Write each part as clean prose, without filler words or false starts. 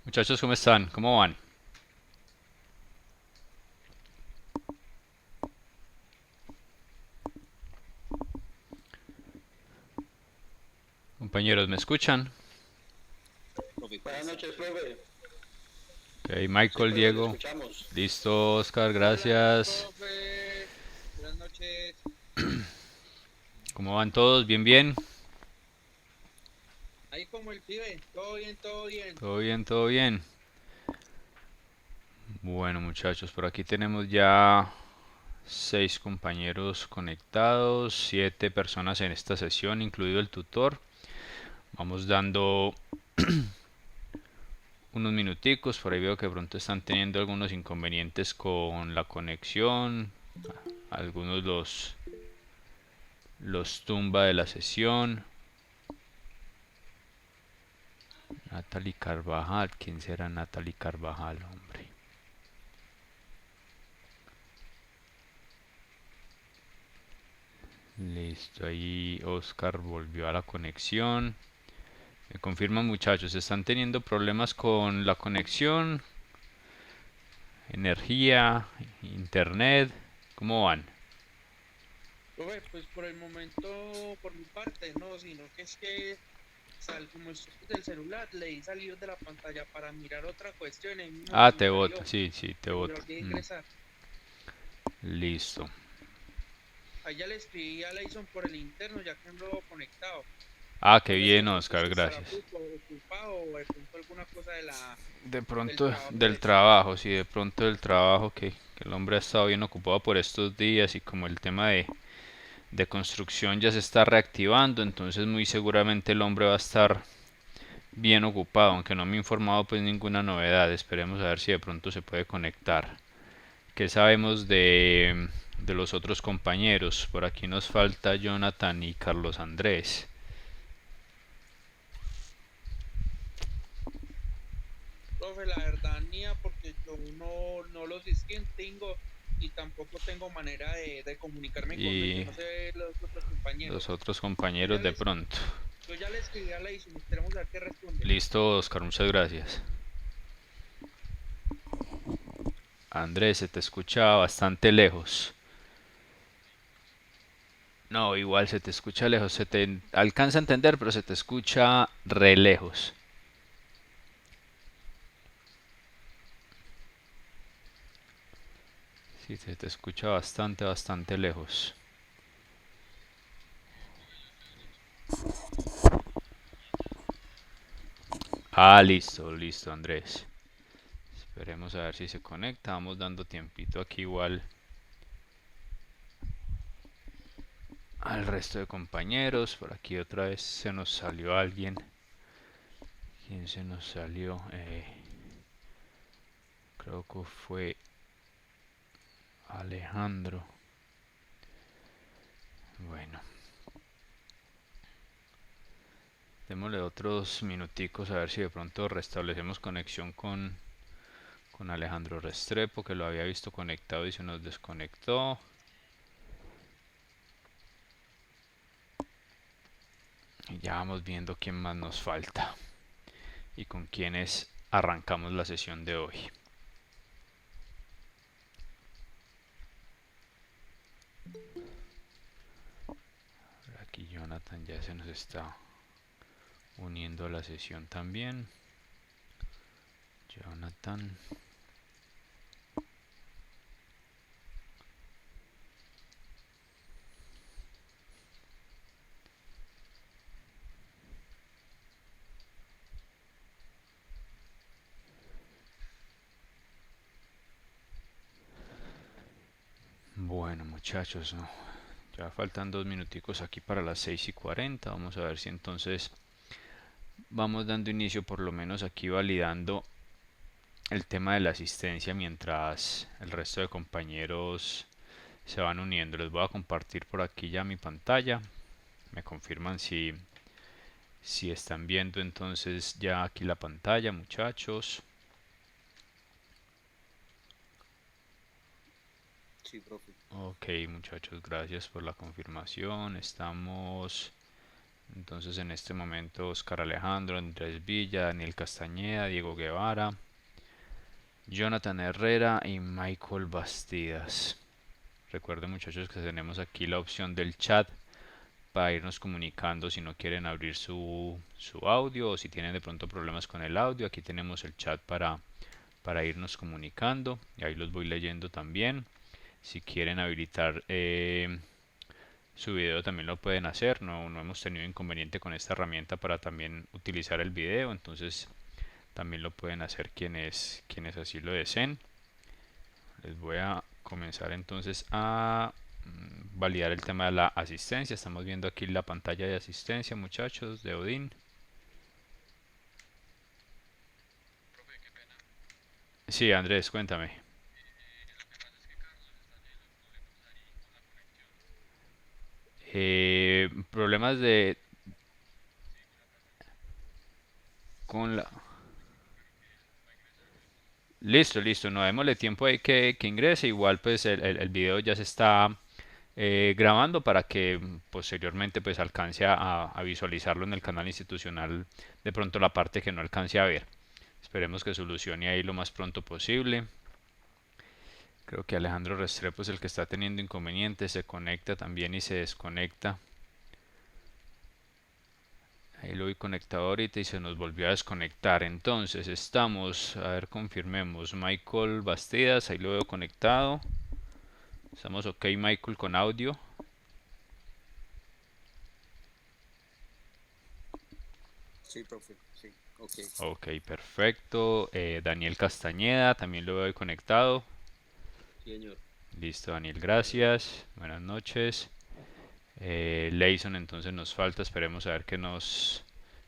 Muchachos, ¿cómo están? ¿Cómo van? Compañeros, ¿me escuchan? Buenas noches, profe. Ok, Sí, Michael, profe, le Diego. escuchamos. Listo, Oscar, Hola, gracias. profe. Buenas noches. ¿Cómo van todos? ¿Bien, bien? Ahí como el pibe. Todo bien, todo bien. ¿Todo bien, todo bien? Bueno, muchachos, por aquí tenemos ya 6 compañeros conectados, 7 personas en esta sesión, incluido el tutor. Vamos dando unos minuticos, por ahí veo que de pronto están teniendo algunos inconvenientes con la conexión, algunos los tumba de la sesión. Natalie Carvajal, ¿quién será Natalie Carvajal, hombre? Listo, ahí Oscar volvió a la conexión. Me confirman muchachos, ¿están teniendo problemas con la conexión, energía, internet? ¿Cómo van? Profe, pues por el momento, por mi parte, no, sino que es que como estoy del celular, leí salir de la pantalla para mirar otra cuestión y ahí mismo Ah, se me te bota, salió. sí, sí, te Se me bota. olvidó ingresar. Listo. Allá le escribí a Leison por el interno, ya que no lo he conectado. Ah, qué No sé si bien, de pronto es Oscar, que estará gracias. ocupado o de pronto alguna cosa De del pronto trabajo del le está. trabajo, sí, de pronto del trabajo, que el hombre ha estado bien ocupado por estos días y como el tema de construcción ya se está reactivando, entonces muy seguramente el hombre va a estar bien ocupado, aunque no me ha informado pues ninguna novedad. Esperemos a ver si de pronto se puede conectar. ¿Qué sabemos de los otros compañeros? Por aquí nos falta Jonathan y Carlos Andrés. Profe, la verdad, Nia, porque yo no los distingo y tampoco tengo manera de comunicarme con ellos. Y No sé los otros los compañeros. otros Yo ya compañeros de les, pronto. yo ya les escribí a la y esperemos a ver qué responde. Listo, Oscar, muchas gracias. Andrés, se te escucha bastante lejos. No, igual se te escucha lejos. Se te alcanza a entender, pero se te escucha re lejos. Sí, se te escucha bastante, bastante lejos. Ah, listo, listo, Andrés. Esperemos a ver si se conecta. Vamos dando tiempito aquí igual al resto de compañeros. Por aquí otra vez se nos salió alguien. ¿Quién se nos salió? Creo que fue Alejandro. Bueno, démosle otros minuticos a ver si de pronto restablecemos conexión con Alejandro Restrepo, que lo había visto conectado y se nos desconectó. Y ya vamos viendo quién más nos falta y con quiénes arrancamos la sesión de hoy. Aquí Jonathan ya se nos está uniendo a la sesión también. Jonathan. Bueno, muchachos, no, ya faltan 2 minuticos aquí para las 6:40. Vamos a ver si entonces vamos dando inicio, por lo menos aquí validando el tema de la asistencia mientras el resto de compañeros se van uniendo. Les voy a compartir por aquí ya mi pantalla. Me confirman si están viendo entonces ya aquí la pantalla, muchachos. Sí, profe. Ok, muchachos, gracias por la confirmación. Estamos Entonces en este momento Oscar Alejandro, Andrés Villa, Daniel Castañeda, Diego Guevara, Jonathan Herrera y Michael Bastidas. Recuerden muchachos que tenemos aquí la opción del chat para irnos comunicando si no quieren abrir su audio o si tienen de pronto problemas con el audio. Aquí tenemos el chat para irnos comunicando y ahí los voy leyendo también. Si quieren habilitar su video también lo pueden hacer, no hemos tenido inconveniente con esta herramienta para también utilizar el video, entonces también lo pueden hacer quienes así lo deseen. Les voy a comenzar entonces a validar el tema de la asistencia. Estamos viendo aquí la pantalla de asistencia, muchachos, de Odin. Sí, Andrés, cuéntame. Problemas de con la listo, listo, no démosle tiempo ahí que ingrese. Igual pues el video ya se está grabando para que posteriormente pues alcance a visualizarlo en el canal institucional de pronto la parte que no alcance a ver. Esperemos que solucione ahí lo más pronto posible. Creo que Alejandro Restrepo es el que está teniendo inconvenientes, se conecta también y se desconecta. Ahí lo vi conectado ahorita y se nos volvió a desconectar. Entonces estamos, a ver, confirmemos. Michael Bastidas, ahí lo veo conectado. Estamos ok, Michael, con audio. Sí, profe, sí, ok. Ok, perfecto. Daniel Castañeda, también lo veo conectado. Sí, señor. Listo, Daniel, gracias. Buenas noches. Leison entonces nos falta, esperemos a ver que nos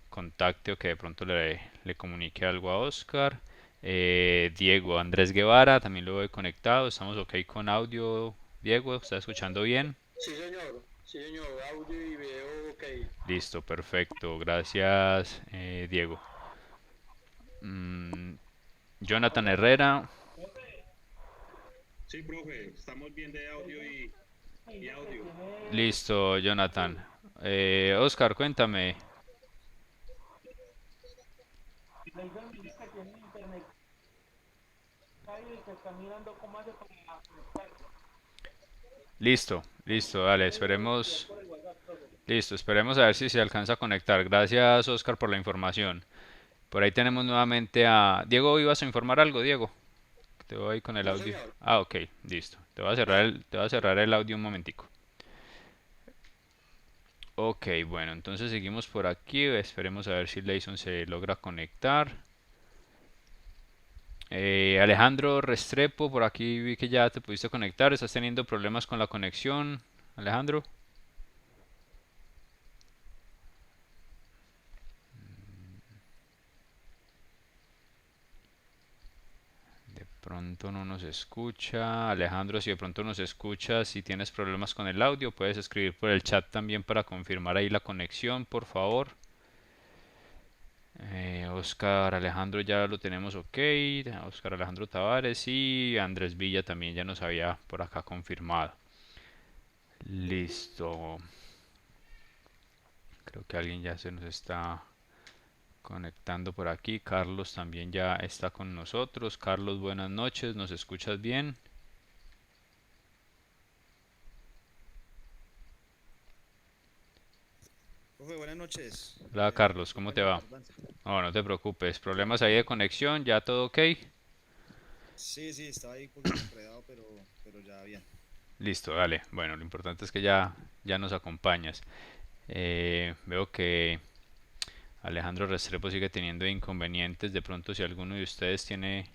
contacte o que de pronto le comunique algo a Oscar. Diego Andrés Guevara, también lo veo conectado. Estamos ok con audio. Diego, ¿está escuchando bien? Sí, señor. Sí, señor. Audio y video, ok. Listo, perfecto. Gracias, Diego. Jonathan Herrera. Sí, profe, estamos bien de audio y audio. Listo, Jonathan. Oscar, cuéntame. Listo, listo, dale, esperemos. Listo, esperemos a ver si se alcanza a conectar. Gracias, Oscar, por la información. Por ahí tenemos nuevamente a Diego. ¿Ibas a informar algo, Diego? Te voy con el No, audio. señor. Ah, ok, listo. Te voy a cerrar el audio un momentico. Ok, bueno, entonces seguimos por aquí. Esperemos a ver si Leison se logra conectar. Alejandro Restrepo, por aquí vi que ya te pudiste conectar. ¿Estás teniendo problemas con la conexión, Alejandro? De pronto no nos escucha. Alejandro, si de pronto nos escuchas, si tienes problemas con el audio, puedes escribir por el chat también para confirmar ahí la conexión, por favor. Oscar Alejandro ya lo tenemos ok. Oscar Alejandro Tavares y Andrés Villa también ya nos había por acá confirmado. Listo. Creo que alguien ya se nos está conectando por aquí. Carlos también ya está con nosotros. Carlos, buenas noches. ¿Nos escuchas bien? Profe, buenas noches. Hola Carlos, ¿cómo Disculpa te la va? tardanza. No te preocupes. ¿Problemas ahí de conexión? ¿Ya todo ok? Sí, sí, estaba ahí un poquito enredado, pero ya bien. Listo, dale. Bueno, lo importante es que ya nos acompañas. Veo que Alejandro Restrepo sigue teniendo inconvenientes. De pronto, si alguno de ustedes tiene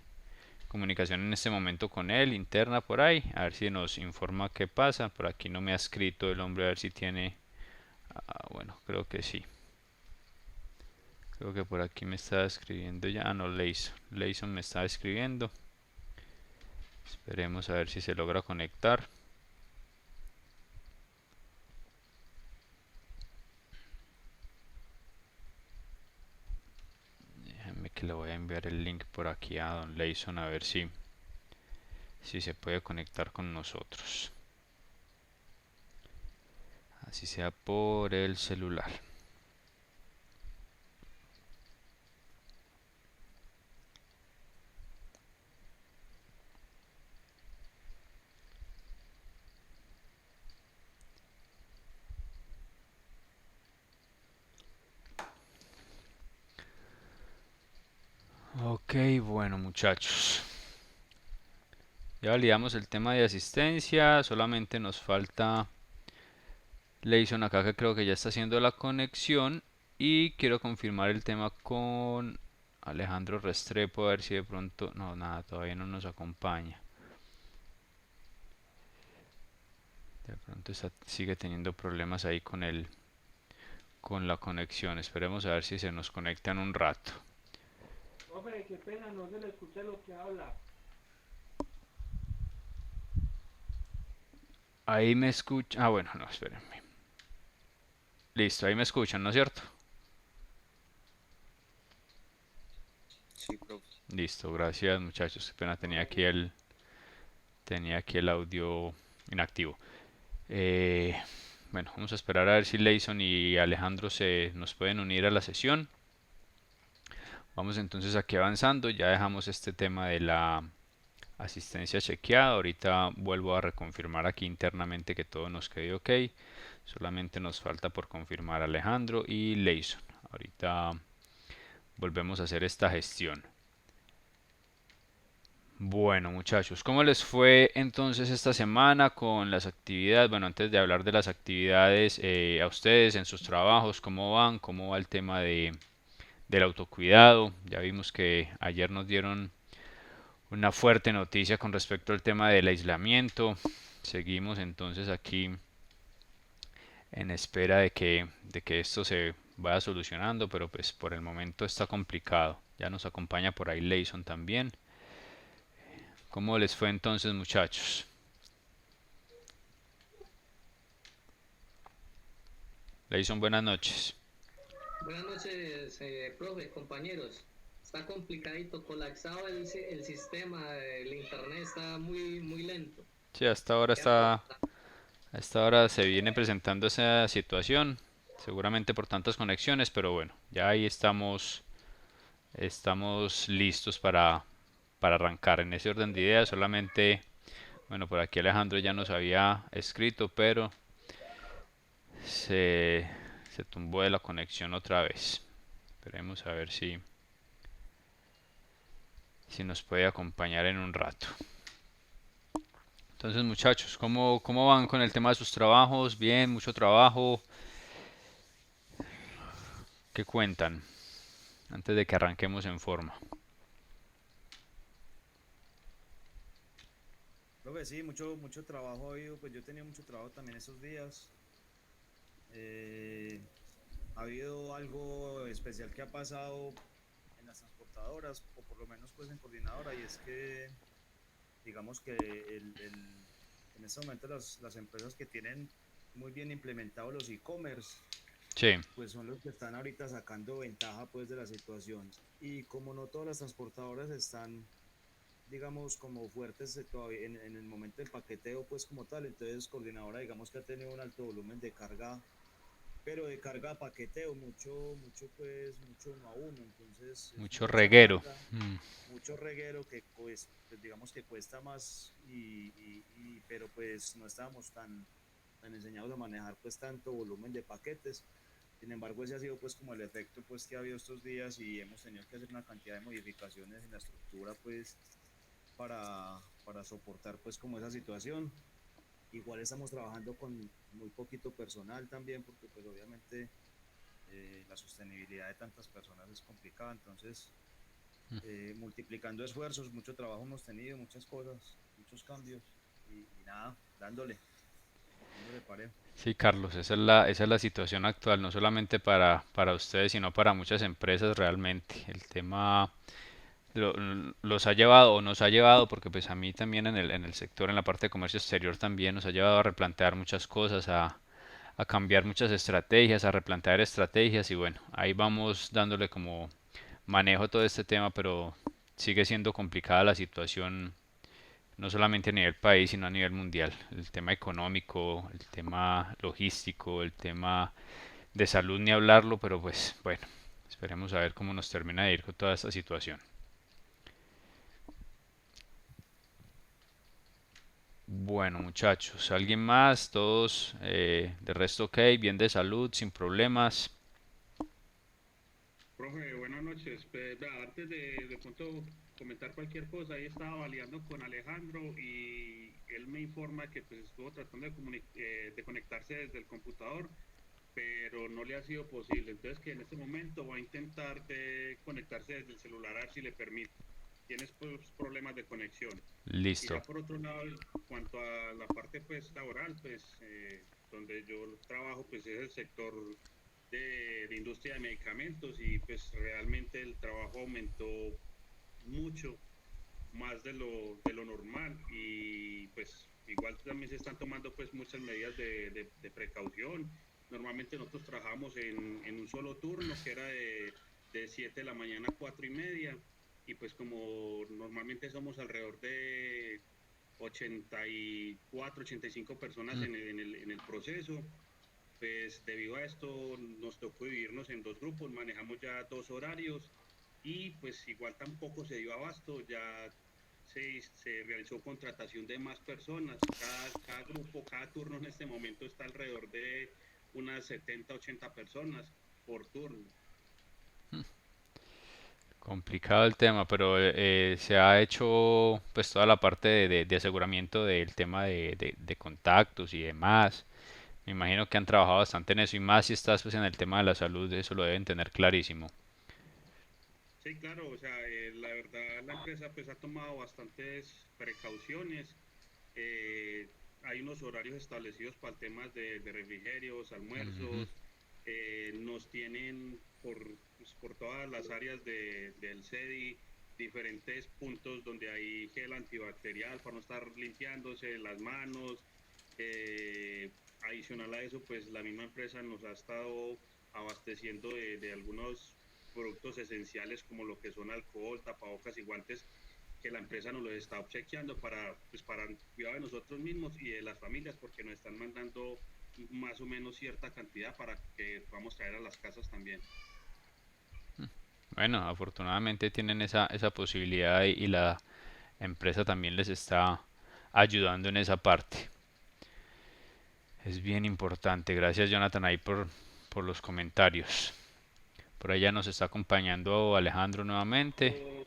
comunicación en este momento con él, interna por ahí, a ver si nos informa qué pasa. Por aquí no me ha escrito el hombre, a ver si tiene... bueno, creo que sí. Creo que por aquí me está escribiendo ya. Ah, no, Leison. Leison me está escribiendo. Esperemos a ver si se logra conectar. Déjenme que le voy a enviar el link por aquí a Don Leison a ver si se puede conectar con nosotros. Así sea por el celular. Ok, bueno muchachos. Ya validamos el tema de asistencia, solamente nos falta Leison acá que creo que ya está haciendo la conexión y quiero confirmar el tema con Alejandro Restrepo a ver si de pronto, no, nada, todavía no nos acompaña. De pronto sigue teniendo problemas ahí con la conexión. Esperemos a ver si se nos conecta en un rato. Hombre, qué pena, no se le escucha lo que habla. Ahí me escucha. Ah, bueno, no, espérenme. Listo, ahí me escuchan, ¿no es cierto? Sí, profe. Listo, gracias muchachos. Qué pena tenía aquí el audio inactivo. Bueno, vamos a esperar a ver si Leison y Alejandro se nos pueden unir a la sesión. Vamos entonces aquí avanzando. Ya dejamos este tema de la asistencia chequeada. Ahorita vuelvo a reconfirmar aquí internamente que todo nos quede ok. Solamente nos falta por confirmar Alejandro y Leison. Ahorita volvemos a hacer esta gestión. Bueno, muchachos, ¿cómo les fue entonces esta semana con las actividades? Bueno, antes de hablar de las actividades, a ustedes en sus trabajos, ¿cómo van? ¿Cómo va el tema del autocuidado? Ya vimos que ayer nos dieron una fuerte noticia con respecto al tema del aislamiento. Seguimos entonces aquí en espera de que esto se vaya solucionando, pero pues por el momento está complicado. Ya nos acompaña por ahí Leison también. ¿Cómo les fue entonces, muchachos? Leison, buenas noches. Buenas noches, profe, compañeros. Está complicadito, colapsado el sistema, el internet está muy lento. Sí, hasta ahora Queda por- hasta ahora se viene presentando esa situación, seguramente por tantas conexiones, pero bueno, ya ahí estamos listos para arrancar en ese orden de ideas. Solamente, bueno, por aquí Alejandro ya nos había escrito, pero se, se tumbó de la conexión otra vez. Esperemos a ver si nos puede acompañar en un rato. Entonces, muchachos, ¿cómo van con el tema de sus trabajos? Bien, mucho trabajo. ¿Qué cuentan? Antes de que arranquemos en forma. Profe, sí, mucho trabajo ha habido, pues yo he tenido mucho trabajo también esos días. Eh, ha habido algo especial que ha pasado en las transportadoras, o por lo menos pues en coordinadora, y es que digamos que en este momento las empresas que tienen muy bien implementados los e-commerce, Sí, pues son los que están ahorita sacando ventaja pues de la situación. Y como no todas las transportadoras están, digamos, como fuertes todavía en el momento del paqueteo pues como tal, entonces coordinadora digamos que ha tenido un alto volumen de carga, pero de carga a paqueteo, mucho uno a uno, entonces es mucho mucha reguero. carga, mucho reguero que pues digamos que cuesta más, pero pues no estábamos tan enseñados a manejar pues tanto volumen de paquetes. Sin embargo, ese ha sido pues como el efecto pues que ha habido estos días, y hemos tenido que hacer una cantidad de modificaciones en la estructura pues para soportar pues como esa situación. Igual estamos trabajando con muy poquito personal también, porque pues obviamente la sostenibilidad de tantas personas es complicada, entonces multiplicando esfuerzos, mucho trabajo hemos tenido, muchas cosas, muchos cambios, y nada, dándole parejo. Sí, Carlos, esa es la situación actual, no solamente para ustedes, sino para muchas empresas realmente. El tema lo- los ha llevado o nos ha llevado, porque pues a mí también en el sector, en la parte de comercio exterior también nos ha llevado a replantear muchas cosas, a cambiar muchas estrategias, a replantear estrategias y bueno, ahí vamos dándole como manejo a todo este tema, pero sigue siendo complicada la situación, no solamente a nivel país, sino a nivel mundial. El tema económico, el tema logístico, el tema de salud, ni hablarlo, pero pues bueno, esperemos a ver cómo nos termina de ir con toda esta situación. Bueno, muchachos, ¿alguien más? Todos, de resto ok, bien de salud, sin problemas. Profe, buenas noches. Pues, vea, antes de pronto comentar cualquier cosa, ahí estaba validando con Alejandro y él me informa que pues estuvo tratando de conectarse desde el computador, pero no le ha sido posible. Entonces que en este momento va a intentar de conectarse desde el celular a ver si le permite. Tienes pues, problemas de conexión. Y ya Listo. por otro lado, en cuanto a la parte pues laboral, pues donde yo trabajo pues es el sector de industria de medicamentos y pues realmente el trabajo aumentó mucho más de lo normal y pues igual también se están tomando pues muchas medidas de precaución. Normalmente nosotros trabajamos en un solo turno que era de 7 de la mañana a 4 y media y pues como normalmente somos alrededor de 84, 85 personas Mm, en el proceso, pues debido a esto nos tocó dividirnos en dos grupos, manejamos ya dos horarios y pues igual tampoco se dio abasto, ya se realizó contratación de más personas, cada grupo, cada turno en este momento está alrededor de unas 70, 80 personas por turno. complicado el tema, pero se ha hecho pues toda la parte de aseguramiento del tema de contactos y demás. Me imagino que han trabajado bastante en eso y más si estás pues en el tema de la salud, eso lo deben tener clarísimo. Sí, claro, o sea, la verdad la empresa pues ha tomado bastantes precauciones. eh, Hay unos horarios establecidos para temas de refrigerios, Ujú. almuerzos, nos tienen pues, por todas las áreas del CEDI diferentes puntos donde hay gel antibacterial para no estar limpiándose las manos. Adicional a eso, pues la misma empresa nos ha estado abasteciendo de algunos productos esenciales como lo que son alcohol, tapabocas y guantes que la empresa nos los está obsequiando pues para cuidado de nosotros mismos y de las familias, porque nos están mandando más o menos cierta cantidad para que podamos traer a las casas también. Bueno, afortunadamente tienen esa posibilidad y la empresa también les está ayudando en esa parte. Es bien importante. Gracias Jonathan ahí por los comentarios. Por allá nos está acompañando Alejandro nuevamente.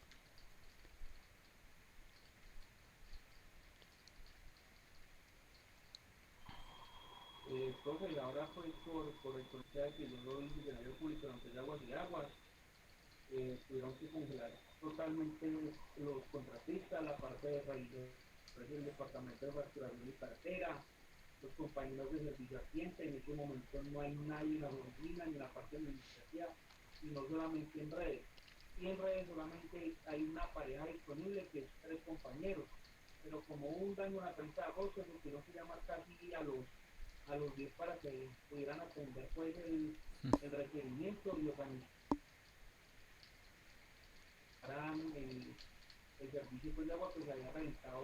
Profe, y ahora pues por el consejo que yo soy funcionario público de la empresa Aguas y Aguas, tuvieron que congelar totalmente los contratistas, la parte de del departamento de facturación y cartera, los compañeros de servicio al cliente. En este momento no hay nadie en la oficina ni en la parte administrativa, y no solamente en redes. Y en redes solamente hay una pareja disponible que es 3 compañeros, pero como hubo un daño en la 30 de agosto, se tuvieron que llamar casi a los 10 para que pudieran atender pues el requerimiento y organizaran el servicio pues, de agua, pues había reventado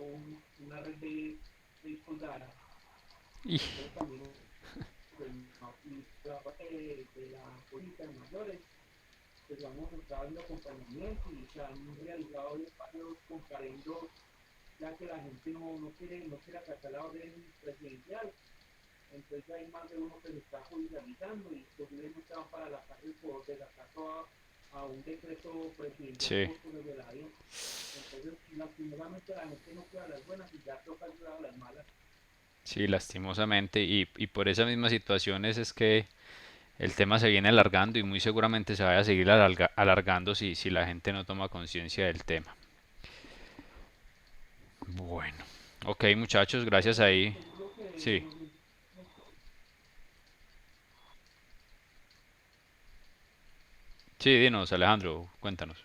una red de discos. Y Entonces también pues, la parte de la política de mayores, pues vamos a estar dando acompañamiento y se han realizado varios comparendos, ya que la gente no quiere acatar la orden presidencial. Entonces hay más de uno que se está judicializando y posiblemente van para la cárcel por desacato a un decreto presidencial sí, por desvelación. Entonces, lastimosamente la gente no queda a las buenas y ya toca ayudar a las malas. sí, lastimosamente. Y por esas mismas situaciones es que el tema se viene alargando y muy seguramente se vaya a seguir alargando si la gente no toma conciencia del tema. Bueno, ok muchachos, gracias ahí. Seguro que Sí, los sí, dinos Alejandro, cuéntanos.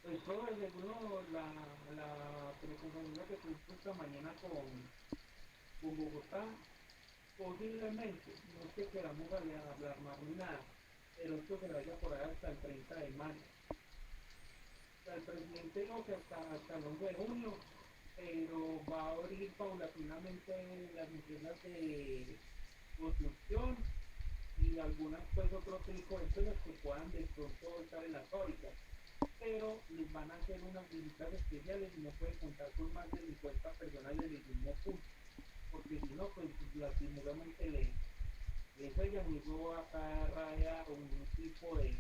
pues todo seguro la teleconferencia que tuvimos esta mañana con Bogotá, posiblemente, no es que queramos alarmar ni nada, pero esto se vaya por ahí hasta el 30 de mayo. O sea, el presidente no que hasta el 11 de junio, pero va a abrir paulatinamente las empresas de construcción y algunas pues otro tipo de empresas que puedan de pronto estar en las fábricas, pero les van a hacer unas visitas especiales y no puede contar con más de 50 personas del mismo punto, porque si no pues lastimosamente ella mismo acá raya un tipo de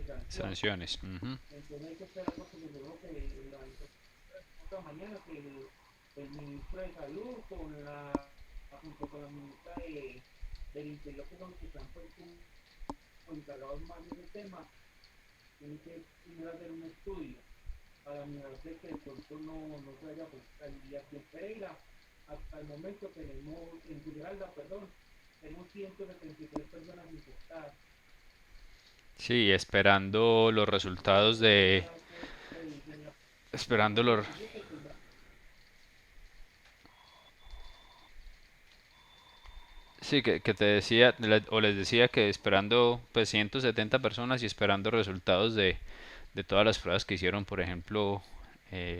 sanción. Sanciones. Ujú. Entonces hay que esperar porque seguro que la otra mañana que el ministro de Salud junto con la ministra del Interior, que son los que están pues, como encargados más de ese tema, tienen que primero hacer un estudio para mirarse que el pronto no se vaya pues, y aquí en Pereira. Hasta el momento tenemos, en Giralda, perdón, tenemos 173 personas infectadas. Sí, esperando los resultados de... Esperando los... Sí, que te decía, o les decía que esperando pues 170 personas y esperando resultados de todas las pruebas que hicieron, por ejemplo,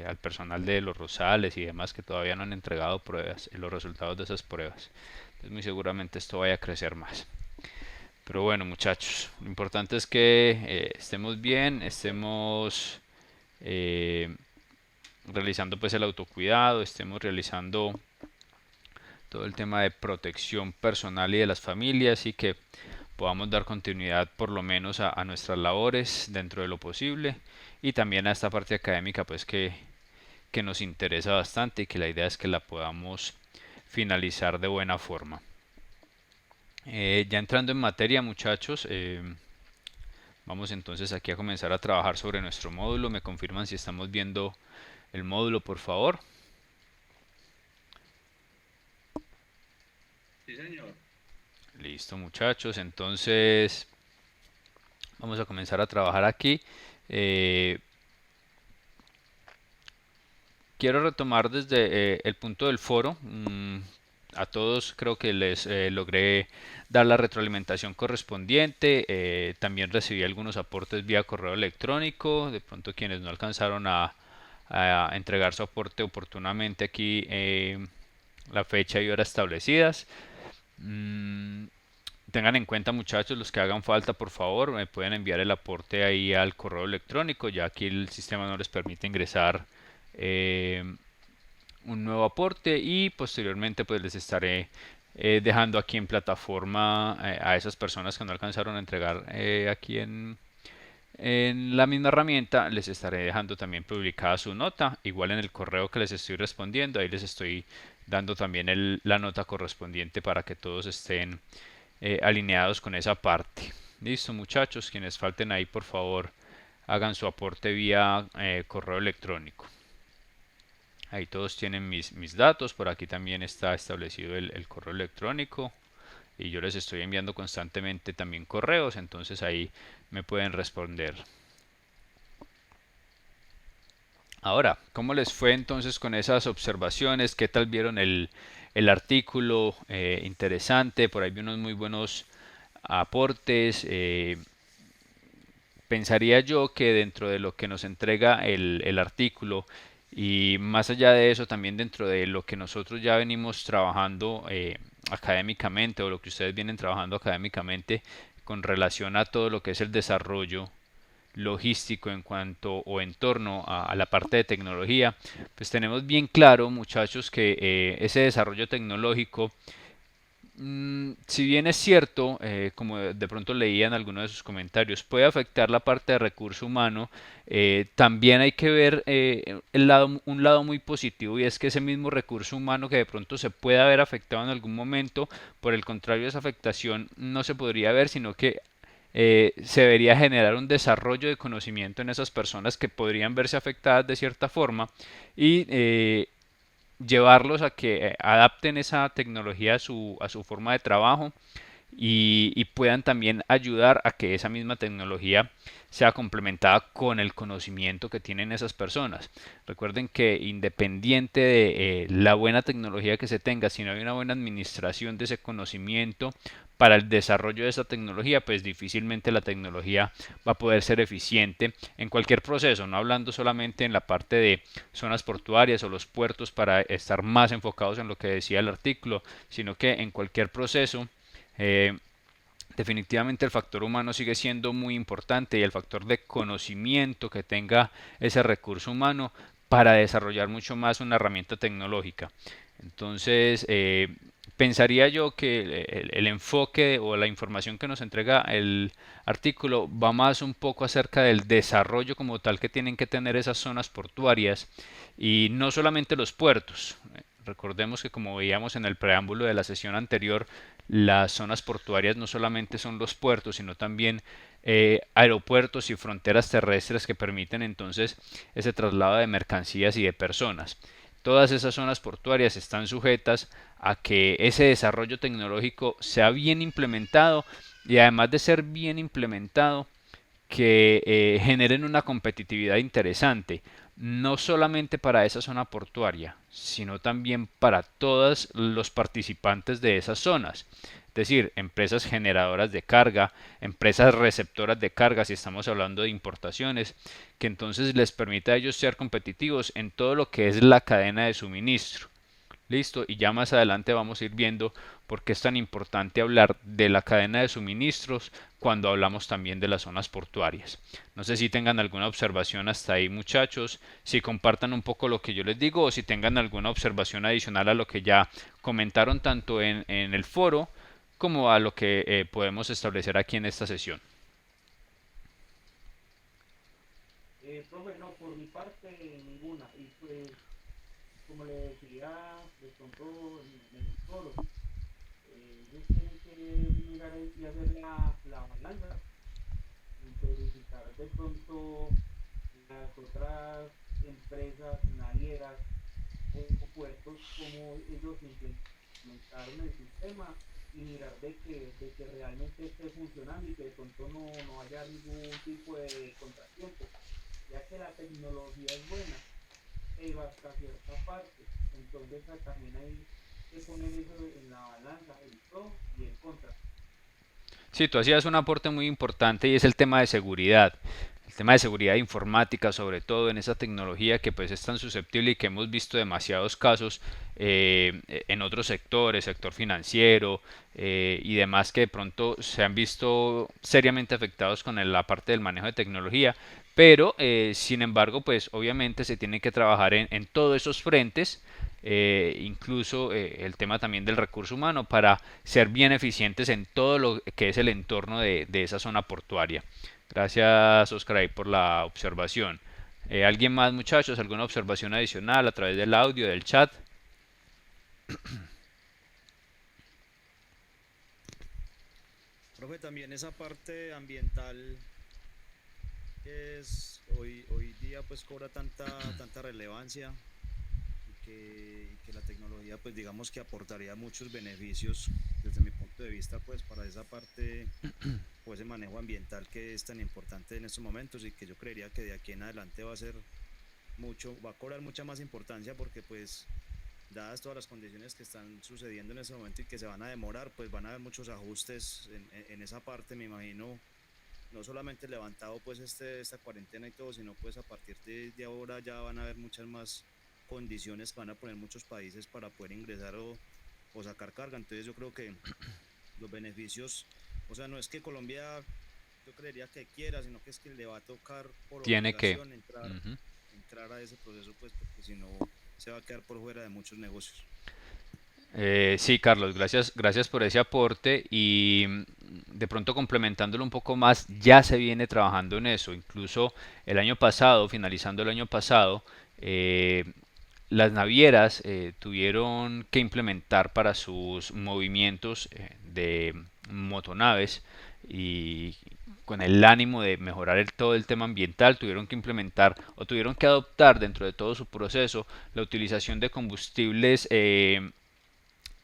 al personal de los Rosales y demás que todavía no han entregado pruebas, los resultados de esas pruebas. Entonces muy seguramente esto vaya a crecer más. Pero bueno, muchachos, lo importante es que estemos bien, estemos eh, realizando pues el autocuidado, estemos realizando todo el tema de protección personal y de las familias y que podamos dar continuidad por lo menos a nuestras labores dentro de lo posible y también a esta parte académica pues que nos interesa bastante y que la idea es que la podamos finalizar de buena forma. Ya entrando en materia, muchachos, vamos entonces aquí a comenzar a trabajar sobre nuestro módulo. Me confirman si estamos viendo el módulo, por favor. Sí, señor. Listo, muchachos. Entonces vamos a comenzar a trabajar aquí. Quiero retomar desde el punto del foro. A todos creo que les logré dar la retroalimentación correspondiente. También recibí algunos aportes vía correo electrónico. De pronto quienes no alcanzaron a entregar su aporte oportunamente aquí la fecha y hora establecidas. Tengan en cuenta, muchachos, los que hagan falta, por favor, me pueden enviar el aporte ahí al correo electrónico. Ya aquí el sistema no les permite ingresar un nuevo aporte y posteriormente pues les estaré dejando aquí en plataforma a esas personas que no alcanzaron a entregar aquí en la misma herramienta, les estaré dejando también publicada su nota, igual en el correo que les estoy respondiendo, ahí les estoy dando también la nota correspondiente para que todos estén alineados con esa parte. Listo, muchachos, quienes falten ahí, por favor, hagan su aporte vía correo electrónico. Ahí todos tienen mis datos, por aquí también está establecido el correo electrónico y yo les estoy enviando constantemente también correos, entonces ahí me pueden responder. Ahora, ¿cómo les fue entonces con esas observaciones? ¿Qué tal vieron el artículo? Interesante, por ahí vi unos muy buenos aportes. Pensaría yo que dentro de lo que nos entrega el artículo y más allá de eso también dentro de lo que nosotros ya venimos trabajando académicamente o lo que ustedes vienen trabajando académicamente con relación a todo lo que es el desarrollo logístico en cuanto o en torno a la parte de tecnología, pues tenemos bien claro, muchachos, que ese desarrollo tecnológico, si bien es cierto, como de pronto leía en alguno de sus comentarios, puede afectar la parte de recurso humano, también hay que ver un lado muy positivo y es que ese mismo recurso humano que de pronto se puede haber afectado en algún momento, por el contrario, esa afectación no se podría ver, sino que se debería generar un desarrollo de conocimiento en esas personas que podrían verse afectadas de cierta forma y llevarlos a que adapten esa tecnología a su forma de trabajo y puedan también ayudar a que esa misma tecnología sea complementada con el conocimiento que tienen esas personas. Recuerden que independiente de la buena tecnología que se tenga, si no hay una buena administración de ese conocimiento para el desarrollo de esa tecnología, pues difícilmente la tecnología va a poder ser eficiente en cualquier proceso, no hablando solamente en la parte de zonas portuarias o los puertos para estar más enfocados en lo que decía el artículo, sino que en cualquier proceso definitivamente el factor humano sigue siendo muy importante y el factor de conocimiento que tenga ese recurso humano para desarrollar mucho más una herramienta tecnológica. Entonces, pensaría yo que el enfoque o la información que nos entrega el artículo va más un poco acerca del desarrollo como tal que tienen que tener esas zonas portuarias y no solamente los puertos. Recordemos que como veíamos en el preámbulo de la sesión anterior, las zonas portuarias no solamente son los puertos, sino también aeropuertos y fronteras terrestres que permiten entonces ese traslado de mercancías y de personas. Todas esas zonas portuarias están sujetas a que ese desarrollo tecnológico sea bien implementado y además de ser bien implementado, que generen una competitividad interesante, no solamente para esa zona portuaria, sino también para todos los participantes de esas zonas. Es decir, empresas generadoras de carga, empresas receptoras de carga, si estamos hablando de importaciones, que entonces les permita a ellos ser competitivos en todo lo que es la cadena de suministro. Listo, y ya más adelante vamos a ir viendo por qué es tan importante hablar de la cadena de suministros cuando hablamos también de las zonas portuarias. No sé si tengan alguna observación hasta ahí, muchachos, si compartan un poco lo que yo les digo o si tengan alguna observación adicional a lo que ya comentaron tanto en el foro como a lo que podemos establecer aquí en esta sesión. Profe, no, por mi parte ninguna. Y pues, como le decía, de pronto en el foro, ellos tienen que mirar y hacer la balanza, y verificar de pronto las otras empresas navieras o puertos, como ellos implementaron el sistema y mirar de que realmente esté funcionando y que de pronto no haya ningún tipo de contratiempo, ya que la tecnología es buena, pero hasta cierta parte. Entonces también hay que poner eso en la balanza, el pro y el contra. Sí, tú hacías un aporte muy importante y es el tema de seguridad. El tema de seguridad informática, sobre todo en esa tecnología que pues es tan susceptible y que hemos visto demasiados casos en otros sectores, sector financiero y demás que de pronto se han visto seriamente afectados con la parte del manejo de tecnología, pero sin embargo pues obviamente se tiene que trabajar en todos esos frentes, incluso el tema también del recurso humano para ser bien eficientes en todo lo que es el entorno de esa zona portuaria. Gracias, Oscar, ahí por la observación. ¿Alguien más, muchachos? ¿Alguna observación adicional a través del audio, del chat? Profe, también esa parte ambiental que es hoy día pues cobra tanta relevancia y que la tecnología pues digamos que aportaría muchos beneficios desde mi punto de vista pues para esa parte o ese manejo ambiental que es tan importante en estos momentos y que yo creería que de aquí en adelante va a cobrar mucha más importancia porque pues dadas todas las condiciones que están sucediendo en ese momento y que se van a demorar, pues van a haber muchos ajustes en esa parte, me imagino, no solamente levantado pues esta cuarentena y todo, sino pues a partir de ahora ya van a haber muchas más condiciones que van a poner muchos países para poder ingresar o sacar carga. Entonces yo creo que los beneficios, o sea, no es que Colombia, yo creería que quiera, sino que es que le va a tocar por Tiene que. obligación entrar a ese proceso, pues porque si no se va a quedar por fuera de muchos negocios. Sí, Carlos, gracias por ese aporte y de pronto complementándolo un poco más, ya se viene trabajando en eso. Incluso el año pasado, finalizando el año pasado, las navieras tuvieron que implementar para sus movimientos de motonaves y con el ánimo de mejorar todo el tema ambiental, tuvieron que implementar o tuvieron que adoptar dentro de todo su proceso la utilización de combustibles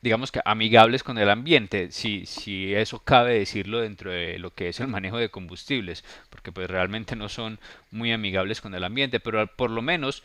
digamos que amigables con el ambiente, si eso cabe decirlo dentro de lo que es el manejo de combustibles, porque pues realmente no son muy amigables con el ambiente, pero por lo menos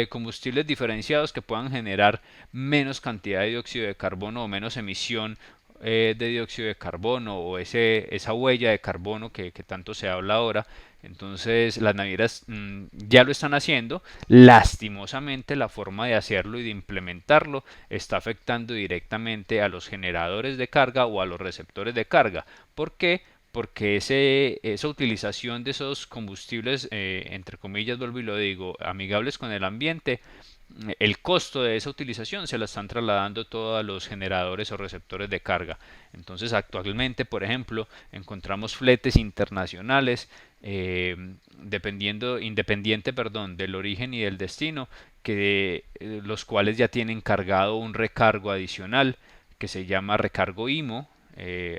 combustibles diferenciados que puedan generar menos cantidad de dióxido de carbono o menos emisión de dióxido de carbono o esa huella de carbono que tanto se habla ahora. Entonces las navieras ya lo están haciendo. Lastimosamente la forma de hacerlo y de implementarlo está afectando directamente a los generadores de carga o a los receptores de carga. ¿Por qué? Porque esa utilización de esos combustibles, entre comillas, vuelvo y lo digo, amigables con el ambiente, el costo de esa utilización se la están trasladando todos los generadores o receptores de carga. Entonces actualmente, por ejemplo, encontramos fletes internacionales independiente, perdón, del origen y del destino, que los cuales ya tienen cargado un recargo adicional que se llama recargo IMO,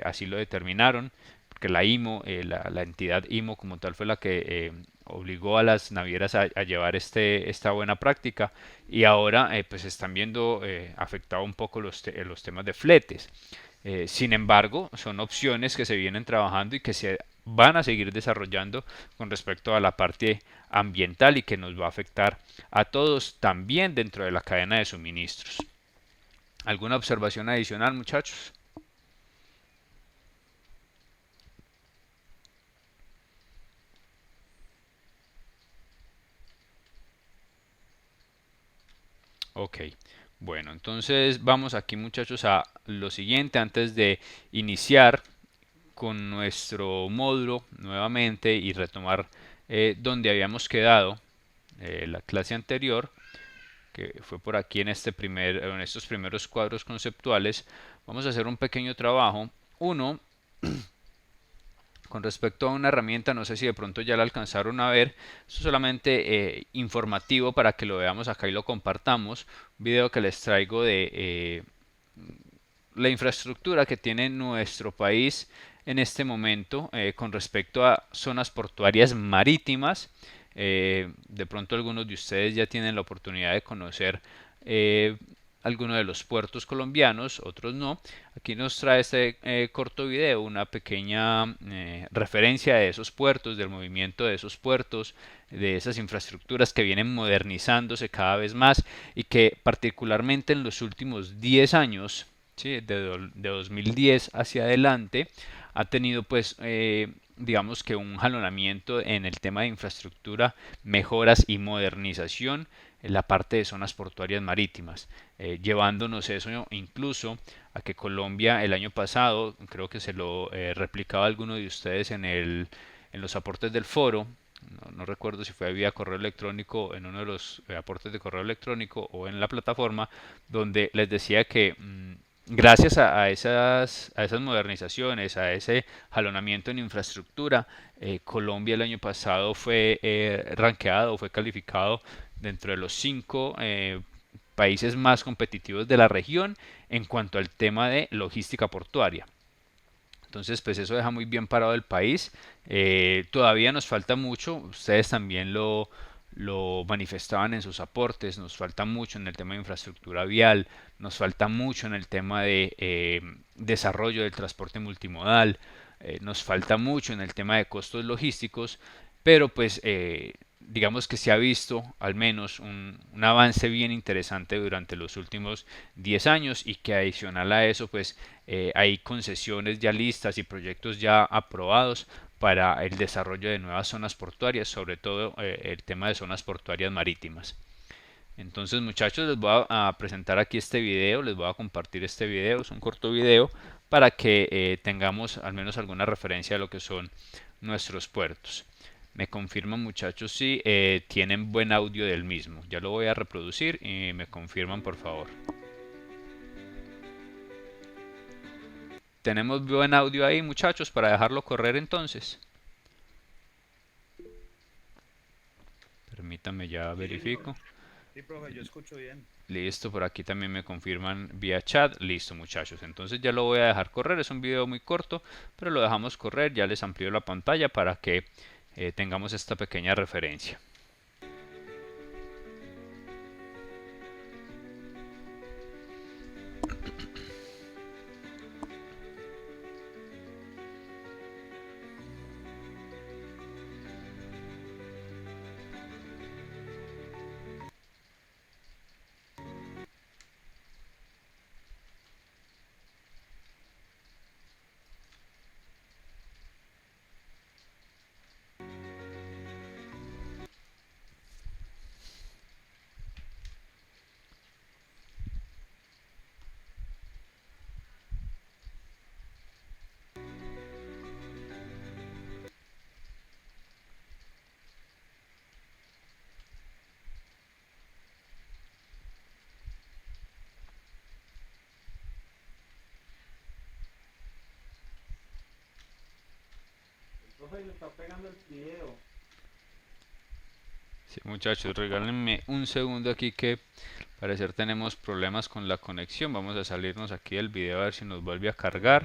así lo determinaron, porque la IMO, la entidad IMO como tal fue la que obligó a las navieras a llevar esta buena práctica, y ahora pues están viendo afectado un poco los temas de fletes. Sin embargo, son opciones que se vienen trabajando y que se van a seguir desarrollando con respecto a la parte ambiental y que nos va a afectar a todos también dentro de la cadena de suministros. ¿Alguna observación adicional, muchachos? Ok, bueno, entonces vamos aquí, muchachos, a lo siguiente antes de iniciar con nuestro módulo nuevamente y retomar donde habíamos quedado la clase anterior, que fue por aquí en estos primeros cuadros conceptuales. Vamos a hacer un pequeño trabajo. Uno, con respecto a una herramienta, no sé si de pronto ya la alcanzaron a ver, esto es solamente informativo para que lo veamos acá y lo compartamos. Un video que les traigo de la infraestructura que tiene nuestro país en este momento con respecto a zonas portuarias marítimas. De pronto algunos de ustedes ya tienen la oportunidad de conocer algunos de los puertos colombianos, otros no. Aquí nos trae este corto video una pequeña referencia de esos puertos, del movimiento de esos puertos, de esas infraestructuras que vienen modernizándose cada vez más y que particularmente en los últimos 10 años, ¿sí? de 2010 hacia adelante, ha tenido pues digamos que un jalonamiento en el tema de infraestructura, mejoras y modernización en la parte de zonas portuarias marítimas, llevándonos eso incluso a que Colombia el año pasado, creo que se lo replicaba alguno de ustedes en los aportes del foro, no recuerdo si fue vía correo electrónico, en uno de los aportes de correo electrónico o en la plataforma, donde les decía que gracias a esas modernizaciones, a ese jalonamiento en infraestructura, Colombia el año pasado fue rankeado, fue calificado dentro de los 5 países más competitivos de la región en cuanto al tema de logística portuaria. Entonces, pues eso deja muy bien parado el país. Todavía nos falta mucho, ustedes también lo manifestaban en sus aportes, nos falta mucho en el tema de infraestructura vial, nos falta mucho en el tema de desarrollo del transporte multimodal, nos falta mucho en el tema de costos logísticos, pero pues digamos que se ha visto al menos un avance bien interesante durante los últimos 10 años y que adicional a eso pues hay concesiones ya listas y proyectos ya aprobados para el desarrollo de nuevas zonas portuarias, sobre todo el tema de zonas portuarias marítimas. Entonces muchachos, les voy a presentar aquí este video, les voy a compartir este video, es un corto video para que tengamos al menos alguna referencia a lo que son nuestros puertos. Me confirman muchachos si tienen buen audio del mismo. Ya lo voy a reproducir y me confirman por favor. ¿Tenemos buen audio ahí muchachos para dejarlo correr entonces? Permítanme, ya verifico. Sí, profe, yo escucho bien. Listo, por aquí también me confirman vía chat. Listo muchachos, entonces ya lo voy a dejar correr. Es un video muy corto, pero lo dejamos correr. Ya les amplío la pantalla para que tengamos esta pequeña referencia. Profe, le está pegando el video. Sí, muchachos, regálenme un segundo aquí que al parecer tenemos problemas con la conexión. Vamos a salirnos aquí del video a ver si nos vuelve a cargar.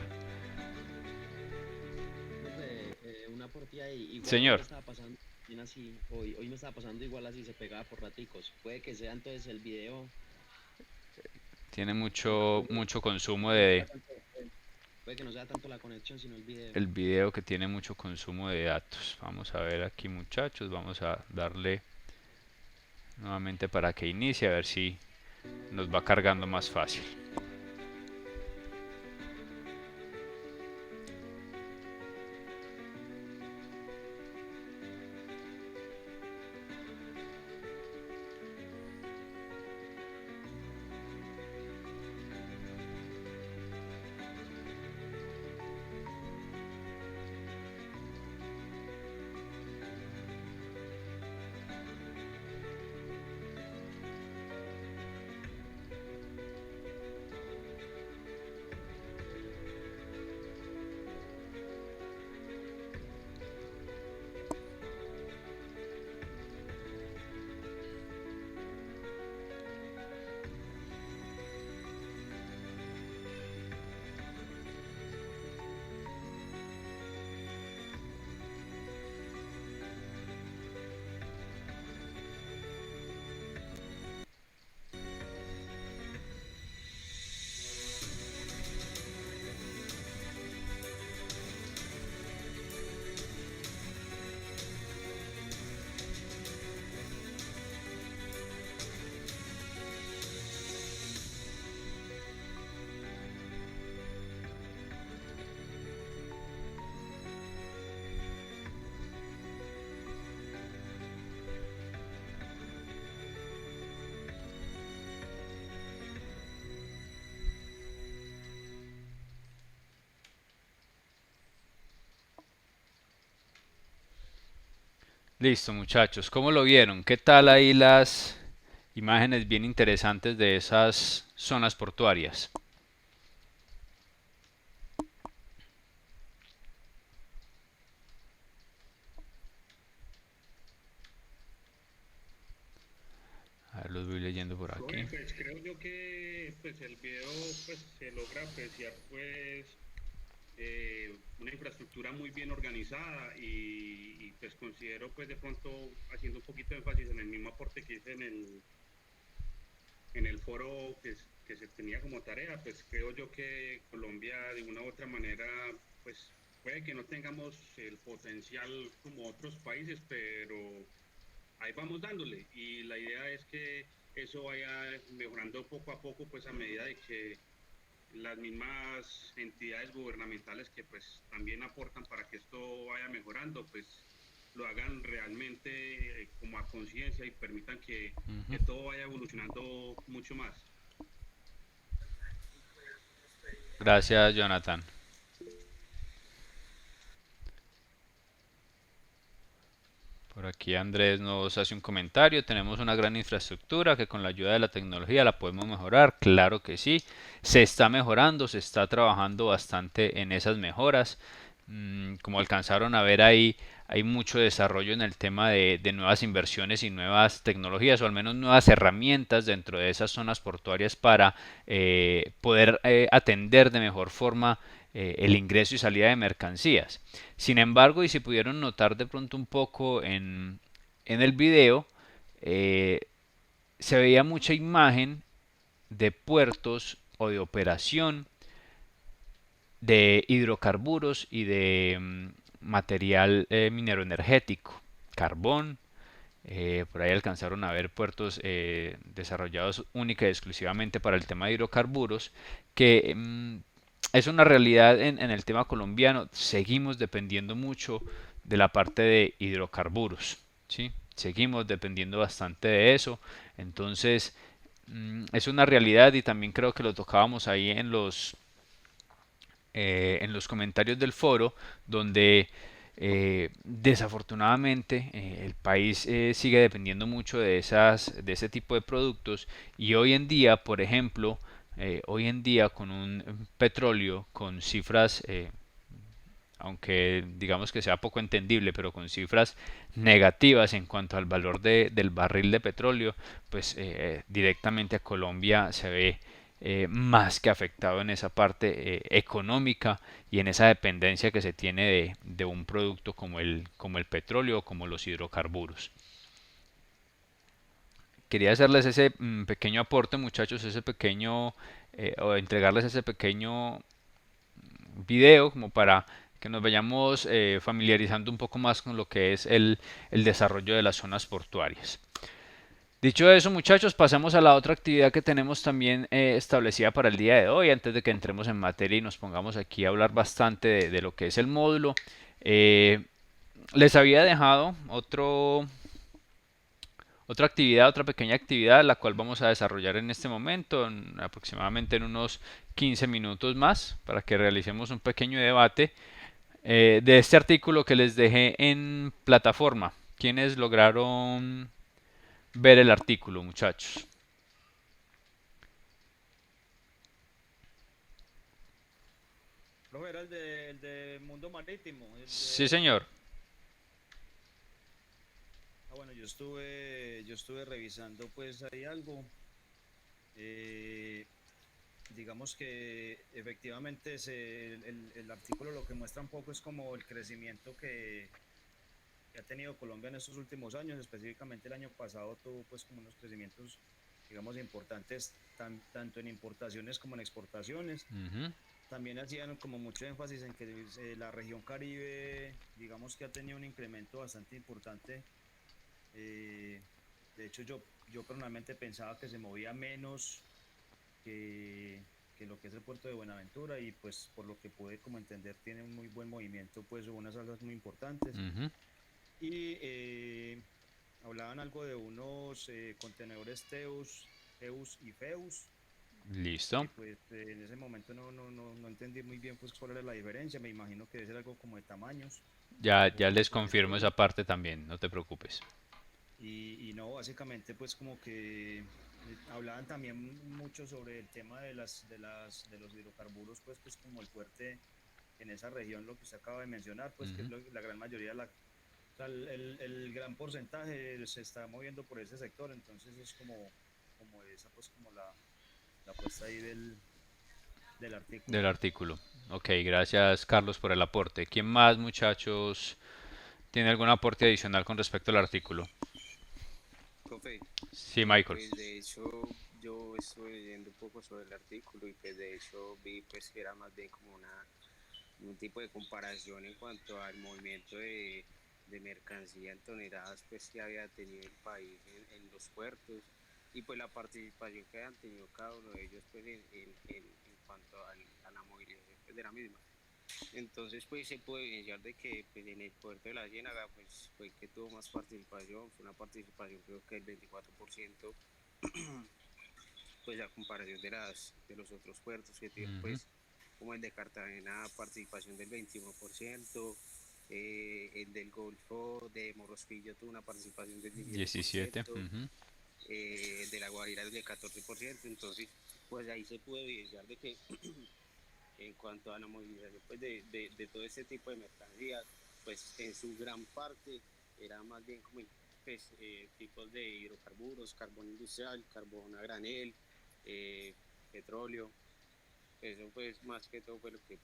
Profe, una partida ahí, igual hoy Señor, me estaba pasando bien así, hoy me estaba pasando igual así, se pegaba por raticos. Puede que sea entonces el video, tiene puede, mucho consumo puede que no sea de tanto, puede que no sea tanto la conexión, sino el video. el video, que tiene mucho consumo de datos. Vamos a ver aquí, muchachos, vamos a darle nuevamente para que inicie, a ver si nos va cargando más fácil. Listo, muchachos, ¿cómo lo vieron? ¿Qué tal ahí las imágenes bien interesantes de esas zonas portuarias? A ver, los voy leyendo por aquí. Pues creo yo que pues el video pues se logra apreciar pues una infraestructura muy bien organizada y, pues considero pues de pronto haciendo un poquito de énfasis en el mismo aporte que hice en el foro que se tenía como tarea, pues creo yo que Colombia de una u otra manera pues puede que no tengamos el potencial como otros países, pero ahí vamos dándole y la idea es que eso vaya mejorando poco a poco pues a medida de que las mismas entidades gubernamentales que pues también aportan para que esto vaya mejorando pues lo hagan realmente como a conciencia y permitan que todo vaya evolucionando mucho más. Gracias, Jonathan. Por aquí Andrés nos hace un comentario. Tenemos una gran infraestructura que con la ayuda de la tecnología la podemos mejorar. Claro que sí. Se está mejorando, se está trabajando bastante en esas mejoras. Como alcanzaron a ver ahí, hay mucho desarrollo en el tema de nuevas inversiones y nuevas tecnologías, o al menos nuevas herramientas dentro de esas zonas portuarias para poder atender de mejor forma el ingreso y salida de mercancías. Sin embargo, y si pudieron notar de pronto un poco en el video, eh, se veía mucha imagen de puertos o de operación de hidrocarburos y de material minero energético, carbón. Por ahí alcanzaron a ver puertos desarrollados única y exclusivamente para el tema de hidrocarburos, que es una realidad en el tema colombiano. Seguimos dependiendo mucho de la parte de hidrocarburos, ¿sí? Seguimos dependiendo bastante de eso. Entonces, es una realidad y también creo que lo tocábamos ahí en los comentarios del foro, donde desafortunadamente el país sigue dependiendo mucho de ese tipo de productos, y hoy en día, por ejemplo, hoy en día con un petróleo con cifras aunque digamos que sea poco entendible, pero con cifras negativas en cuanto al valor del barril de petróleo, pues directamente a Colombia se ve más que afectado en esa parte económica y en esa dependencia que se tiene de un producto como el petróleo o como los hidrocarburos. Quería hacerles ese pequeño aporte, muchachos, ese pequeño, o entregarles ese pequeño video como para que nos vayamos familiarizando un poco más con lo que es el desarrollo de las zonas portuarias. Dicho eso, muchachos, pasemos a la otra actividad que tenemos también establecida para el día de hoy, antes de que entremos en materia y nos pongamos aquí a hablar bastante de lo que es el módulo. Eh, Les había dejado otra actividad, otra pequeña actividad, la cual vamos a desarrollar en este momento, aproximadamente en unos 15 minutos más, para que realicemos un pequeño debate de este artículo que les dejé en plataforma. ¿Quiénes lograron ver el artículo, muchachos? Profe, era el de Mundo Marítimo. Sí, señor. Bueno, yo estuve revisando pues ahí algo. Eh, digamos que efectivamente el artículo lo que muestra un poco es como el crecimiento que ha tenido Colombia en estos últimos años, específicamente el año pasado tuvo pues como unos crecimientos, digamos, importantes tanto en importaciones como en exportaciones. También hacían como mucho énfasis en que la región Caribe, digamos que ha tenido un incremento bastante importante. De hecho, yo personalmente pensaba que se movía menos que lo que es el puerto de Buenaventura, y pues por lo que pude como entender tiene un muy buen movimiento, pues unas alzas muy importantes. Y hablaban algo de unos contenedores Teus y Feus. Listo. Pues en ese momento no entendí muy bien pues cuál era la diferencia. Me imagino que debe ser algo como de tamaños. Ya les confirmo esa parte también, no te preocupes. Y no, básicamente pues como que hablaban también mucho sobre el tema de los hidrocarburos, pues que es como el fuerte en esa región, lo que usted acaba de mencionar, pues que es la gran mayoría, o sea, el gran porcentaje se está moviendo por ese sector. Entonces es como esa pues como la apuesta ahí del artículo. Del artículo. Ok, gracias Carlos por el aporte. ¿Quién más, muchachos, tiene algún aporte adicional con respecto al artículo? Profe, Sí, Michael. pues de hecho yo estuve leyendo un poco sobre el artículo y pues de hecho vi pues que era más bien como un tipo de comparación en cuanto al movimiento de mercancía en toneladas pues que había tenido el país en los puertos y pues la participación que han tenido cada uno de ellos pues en cuanto a la movilización pues, de la misma. Entonces pues se puede evidenciar de que pues, en el puerto de la Ciénaga pues fue que tuvo más participación, fue una participación creo que el 24%, pues a comparación de los otros puertos que tienen pues como el de Cartagena participación del 21%, el del Golfo de Morrospillo tuvo una participación del 17. 17%, el de La Guajira del 14%. Entonces pues ahí se puede evidenciar de que en cuanto a la movilización pues, de todo este tipo de mercancías, pues en su gran parte era más bien como pues, tipos de hidrocarburos, carbón industrial, carbón a granel, petróleo. Eso pues más que todo fue lo que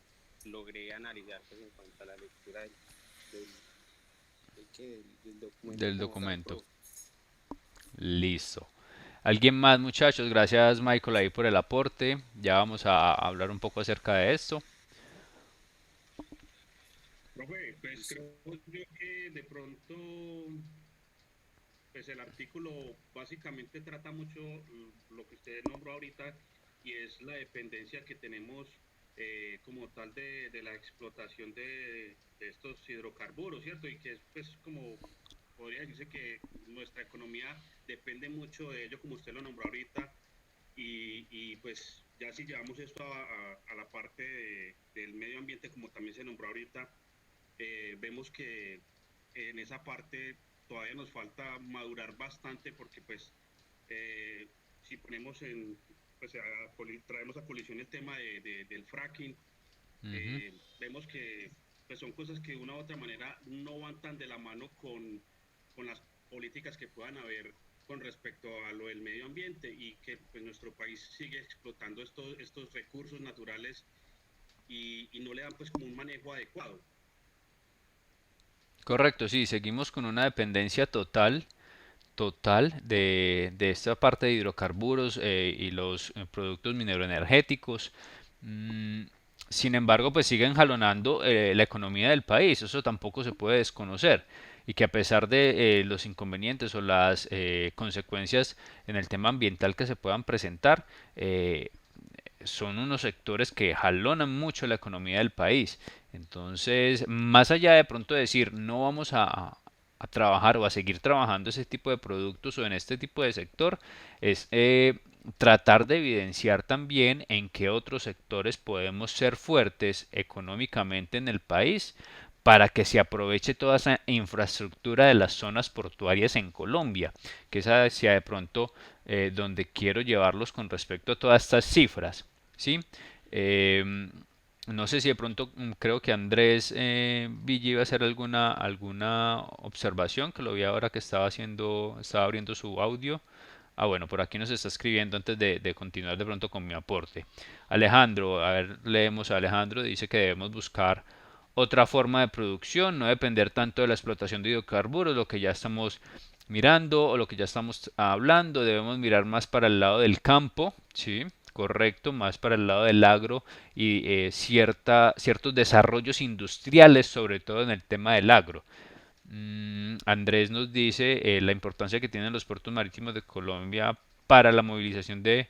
logré analizar pues, en cuanto a la lectura del documento Del como tal, documento. profe. Listo. ¿Alguien más, muchachos? Gracias, Michael, ahí por el aporte. Ya vamos a hablar un poco acerca de esto. Profe, pues creo yo que de pronto, pues el artículo básicamente trata mucho lo que usted nombró ahorita y es la dependencia que tenemos como tal de la explotación de estos hidrocarburos, ¿cierto? Y que es pues como podría decirse que nuestra economía depende mucho de ello, como usted lo nombró ahorita, y pues ya si llevamos esto a la parte del medio ambiente, como también se nombró ahorita, vemos que en esa parte todavía nos falta madurar bastante porque pues si ponemos pues traemos a colisión el tema del fracking, vemos que pues son cosas que de una u otra manera no van tan de la mano con las políticas que puedan haber con respecto a lo del medio ambiente y que pues nuestro país sigue explotando estos recursos naturales y no le dan pues como un manejo adecuado. Correcto, sí, seguimos con una dependencia total de esta parte de hidrocarburos y los productos mineroenergéticos. Mm, Sin embargo, pues siguen jalonando la economía del país, eso tampoco se puede desconocer. Y que a pesar de los inconvenientes o las consecuencias en el tema ambiental que se puedan presentar, son unos sectores que jalonan mucho la economía del país. Entonces, más allá de pronto decir no vamos a trabajar o a seguir trabajando ese tipo de productos o en este tipo de sector, es tratar de evidenciar también en qué otros sectores podemos ser fuertes económicamente en el país para que se aproveche toda esa infraestructura de las zonas portuarias en Colombia, que esa sea de pronto donde quiero llevarlos con respecto a todas estas cifras. ¿Sí? Eh, no sé si de pronto creo que Andrés Villa iba a hacer alguna observación, que lo vi ahora que estaba abriendo su audio. Ah, bueno, por aquí nos está escribiendo antes de continuar de pronto con mi aporte. Alejandro, a ver, leemos a Alejandro, dice que debemos buscar otra forma de producción, no depender tanto de la explotación de hidrocarburos, lo que ya estamos mirando o lo que ya estamos hablando, debemos mirar más para el lado del campo, ¿sí? Correcto, más para el lado del agro y ciertos desarrollos industriales, sobre todo en el tema del agro. Andrés nos dice la importancia que tienen los puertos marítimos de Colombia para la movilización de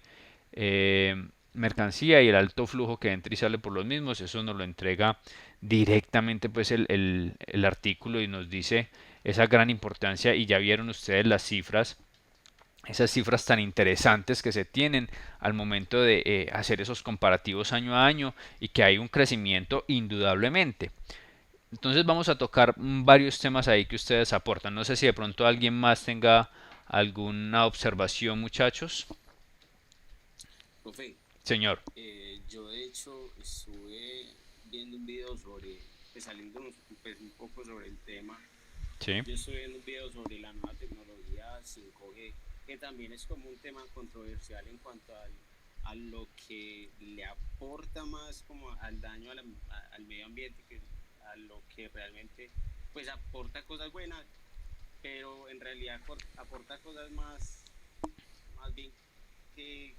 mercancía y el alto flujo que entra y sale por los mismos. Eso nos lo entrega directamente pues el artículo y nos dice esa gran importancia y ya vieron ustedes las cifras, esas cifras tan interesantes que se tienen al momento de hacer esos comparativos año a año y que hay un crecimiento indudablemente. Entonces vamos a tocar varios temas ahí que ustedes aportan. No sé si de pronto alguien más tenga alguna observación, muchachos. Profe, Señor. yo de hecho estuve viendo un video sobre, pues saliéndonos pues, un poco sobre el tema. Sí. Yo estoy viendo un video sobre la nueva tecnología 5G, que también es como un tema controversial en cuanto a lo que le aporta más como al daño al medio ambiente, que a lo que realmente pues aporta cosas buenas, pero en realidad aporta cosas más bien que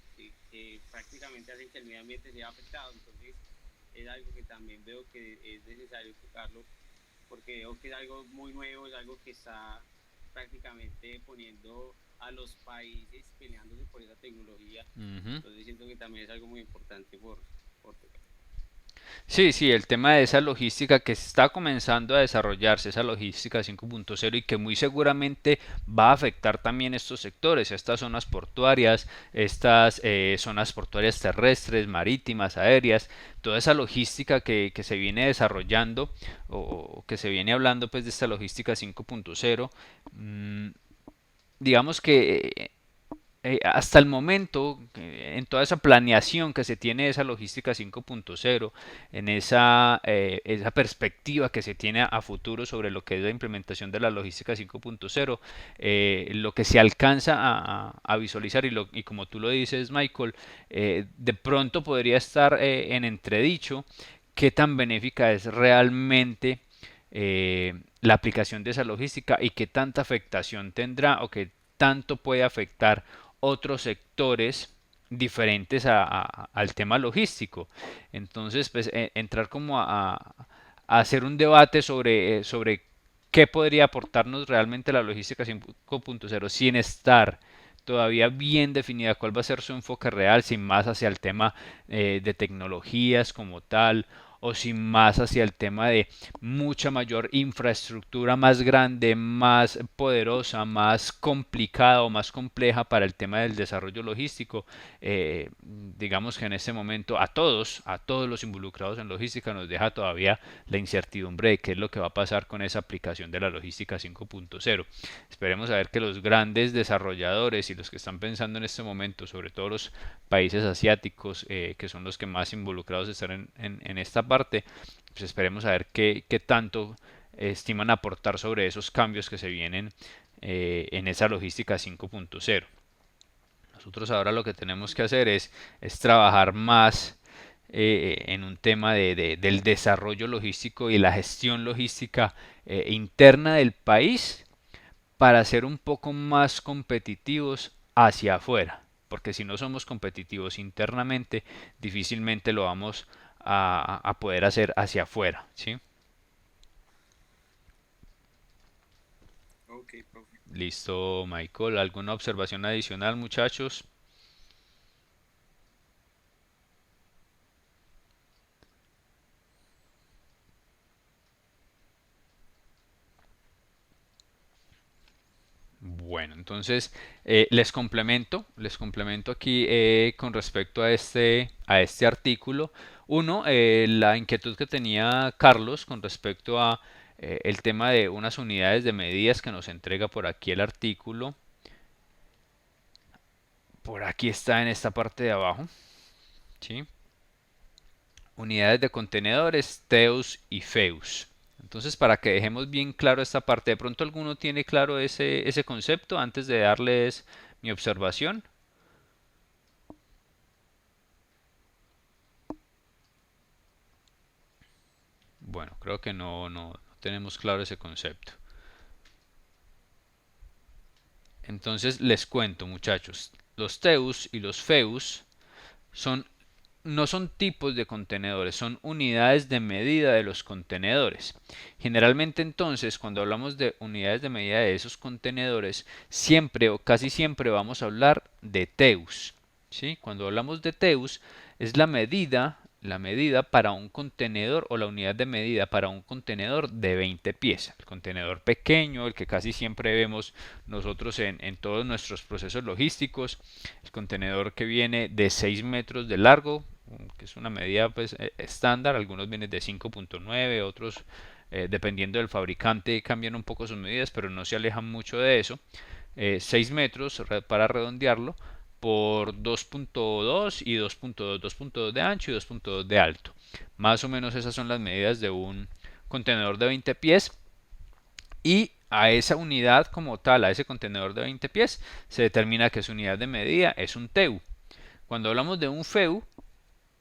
prácticamente hacen que el medio ambiente sea afectado. Entonces es algo que también veo que es necesario tocarlo, porque veo que es algo muy nuevo, es algo que está prácticamente poniendo a los países peleándose por esa tecnología. Entonces siento que también es algo muy importante por tocar. Sí, sí, el tema de esa logística que está comenzando a desarrollarse, esa logística 5.0 y que muy seguramente va a afectar también estos sectores, estas zonas portuarias, estas zonas portuarias terrestres, marítimas, aéreas, toda esa logística que se viene desarrollando o que se viene hablando pues de esta logística 5.0. Digamos que hasta el momento, en toda esa planeación que se tiene de esa logística 5.0, en esa perspectiva que se tiene a futuro sobre lo que es la implementación de la logística 5.0, lo que se alcanza a visualizar y como tú lo dices, Michael, de pronto podría estar en entredicho qué tan benéfica es realmente la aplicación de esa logística y qué tanta afectación tendrá o qué tanto puede afectar otros sectores diferentes al tema logístico. Entonces, pues entrar como a hacer un debate sobre qué podría aportarnos realmente la logística 5.0 sin estar todavía bien definida cuál va a ser su enfoque real, sin más hacia el tema de tecnologías como tal o sin más hacia el tema de mucha mayor infraestructura más grande, más poderosa, más complicada o más compleja para el tema del desarrollo logístico. Digamos que en este momento a todos los involucrados en logística nos deja todavía la incertidumbre de qué es lo que va a pasar con esa aplicación de la logística 5.0. Esperemos a ver que los grandes desarrolladores y los que están pensando en este momento, sobre todo los países asiáticos, que son los que más involucrados están en esta parte, parte, pues esperemos a ver qué tanto estiman aportar sobre esos cambios que se vienen en esa logística 5.0. Nosotros ahora lo que tenemos que hacer es trabajar más en un tema del desarrollo logístico y la gestión logística interna del país para ser un poco más competitivos hacia afuera. Porque si no somos competitivos internamente, difícilmente lo vamos a poder hacer hacia afuera, ¿sí? Ok, profe. Listo, Michael. ¿Alguna observación adicional, muchachos? Bueno, entonces les complemento aquí con respecto a este artículo. Uno, la inquietud que tenía Carlos con respecto a el tema de unas unidades de medidas que nos entrega por aquí el artículo. Por aquí está en esta parte de abajo, ¿sí? Unidades de contenedores, TEUs y FEUs. Entonces, para que dejemos bien claro esta parte, de pronto alguno tiene claro ese concepto antes de darles mi observación. Bueno, creo que no tenemos claro ese concepto. Entonces les cuento, muchachos, los TEUs y los FEUs no son tipos de contenedores, son unidades de medida de los contenedores. Generalmente entonces, cuando hablamos de unidades de medida de esos contenedores, siempre o casi siempre vamos a hablar de TEUs, ¿sí? Cuando hablamos de TEUs es la medida para un contenedor o la unidad de medida para un contenedor de 20 pies. El contenedor pequeño, el que casi siempre vemos nosotros en todos nuestros procesos logísticos, el contenedor que viene de 6 metros de largo, que es una medida pues estándar. Algunos vienen de 5.9, otros dependiendo del fabricante cambian un poco sus medidas, pero no se alejan mucho de eso. 6 metros para redondearlo por 2.2 y 2.2, 2.2 de ancho y 2.2 de alto. Más o menos esas son las medidas de un contenedor de 20 pies. Y a esa unidad como tal, a ese contenedor de 20 pies, se determina que su unidad de medida es un TEU. Cuando hablamos de un FEU,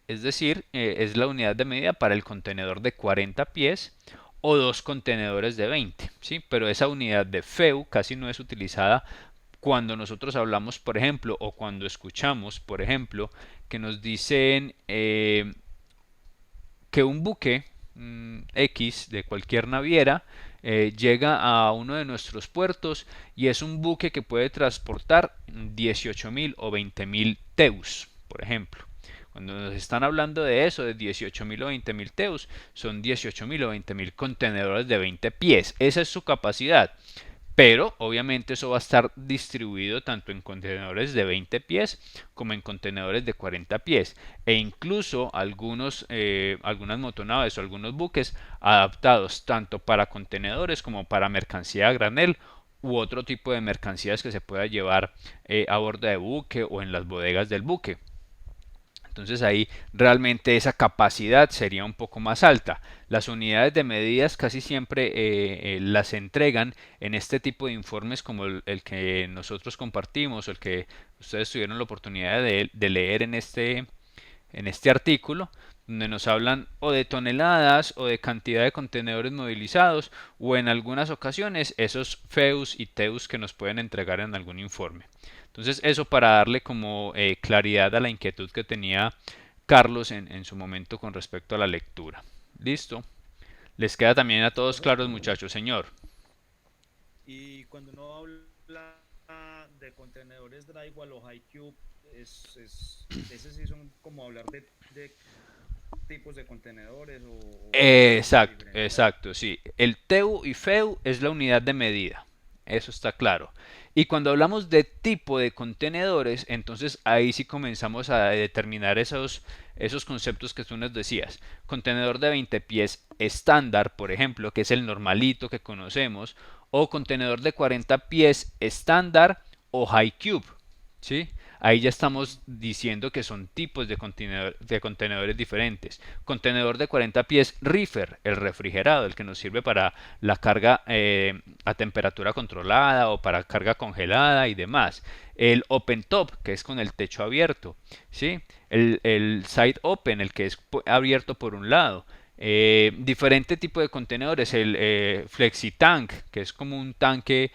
es decir, es la unidad de medida para el contenedor de 40 pies o dos contenedores de 20, ¿sí? Pero esa unidad de FEU casi no es utilizada cuando nosotros hablamos, por ejemplo, o cuando escuchamos, por ejemplo, que nos dicen que un buque X de cualquier naviera llega a uno de nuestros puertos y es un buque que puede transportar 18.000 o 20.000 TEUs, por ejemplo. Cuando nos están hablando de eso, de 18.000 o 20.000 TEUs, son 18.000 o 20.000 contenedores de 20 pies. Esa es su capacidad. Pero obviamente eso va a estar distribuido tanto en contenedores de 20 pies como en contenedores de 40 pies. E incluso algunas motonaves o algunos buques adaptados tanto para contenedores como para mercancía a granel u otro tipo de mercancías que se pueda llevar a bordo de buque o en las bodegas del buque. Entonces ahí realmente esa capacidad sería un poco más alta. Las unidades de medidas casi siempre las entregan en este tipo de informes como el que nosotros compartimos o el que ustedes tuvieron la oportunidad de leer en este artículo, donde nos hablan o de toneladas o de cantidad de contenedores movilizados o en algunas ocasiones esos FEUs y TEUs que nos pueden entregar en algún informe. Entonces eso para darle como claridad a la inquietud que tenía Carlos en su momento con respecto a la lectura. ¿Listo? ¿Les queda también a todos claros, muchachos, señor? Y cuando uno habla de contenedores drywall o high cube, ese sí son como hablar de tipos de contenedores Exacto, exacto, sí. El TEU y FEU es la unidad de medida. Eso está claro. Y cuando hablamos de tipo de contenedores, entonces ahí sí comenzamos a determinar esos conceptos que tú nos decías. Contenedor de 20 pies estándar, por ejemplo, que es el normalito que conocemos, o contenedor de 40 pies estándar o high cube, ¿sí? ahí ya estamos diciendo que son tipos de contenedores diferentes. Contenedor de 40 pies reefer, el refrigerado, el que nos sirve para la carga a temperatura controlada o para carga congelada y demás. El open top, que es con el techo abierto, ¿sí? El side open, el que es abierto por un lado. Diferente tipo de contenedores, el FlexiTank, que es como un tanque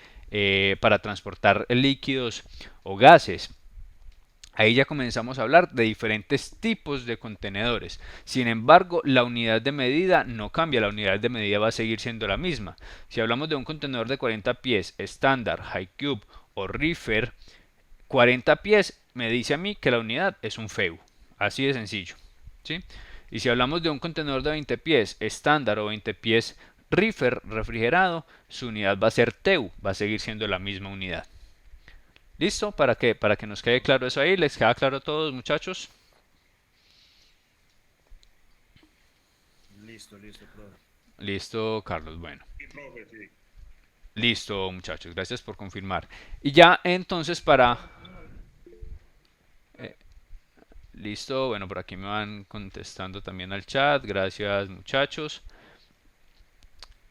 para transportar líquidos o gases. Ahí ya comenzamos a hablar de diferentes tipos de contenedores. Sin embargo, la unidad de medida no cambia, la unidad de medida va a seguir siendo la misma. Si hablamos de un contenedor de 40 pies estándar, high cube o reefer, 40 pies me dice a mí que la unidad es un FEU. Así de sencillo, ¿sí? Y si hablamos de un contenedor de 20 pies estándar o 20 pies reefer refrigerado, su unidad va a ser TEU, va a seguir siendo la misma unidad. ¿Listo? Para que nos quede claro eso ahí. ¿Les queda claro a todos, muchachos? Listo, profe. Listo, Carlos. Bueno. Sí, profe, sí. Listo, muchachos. Gracias por confirmar. Y ya entonces listo. Bueno, por aquí me van contestando también al chat. Gracias, muchachos.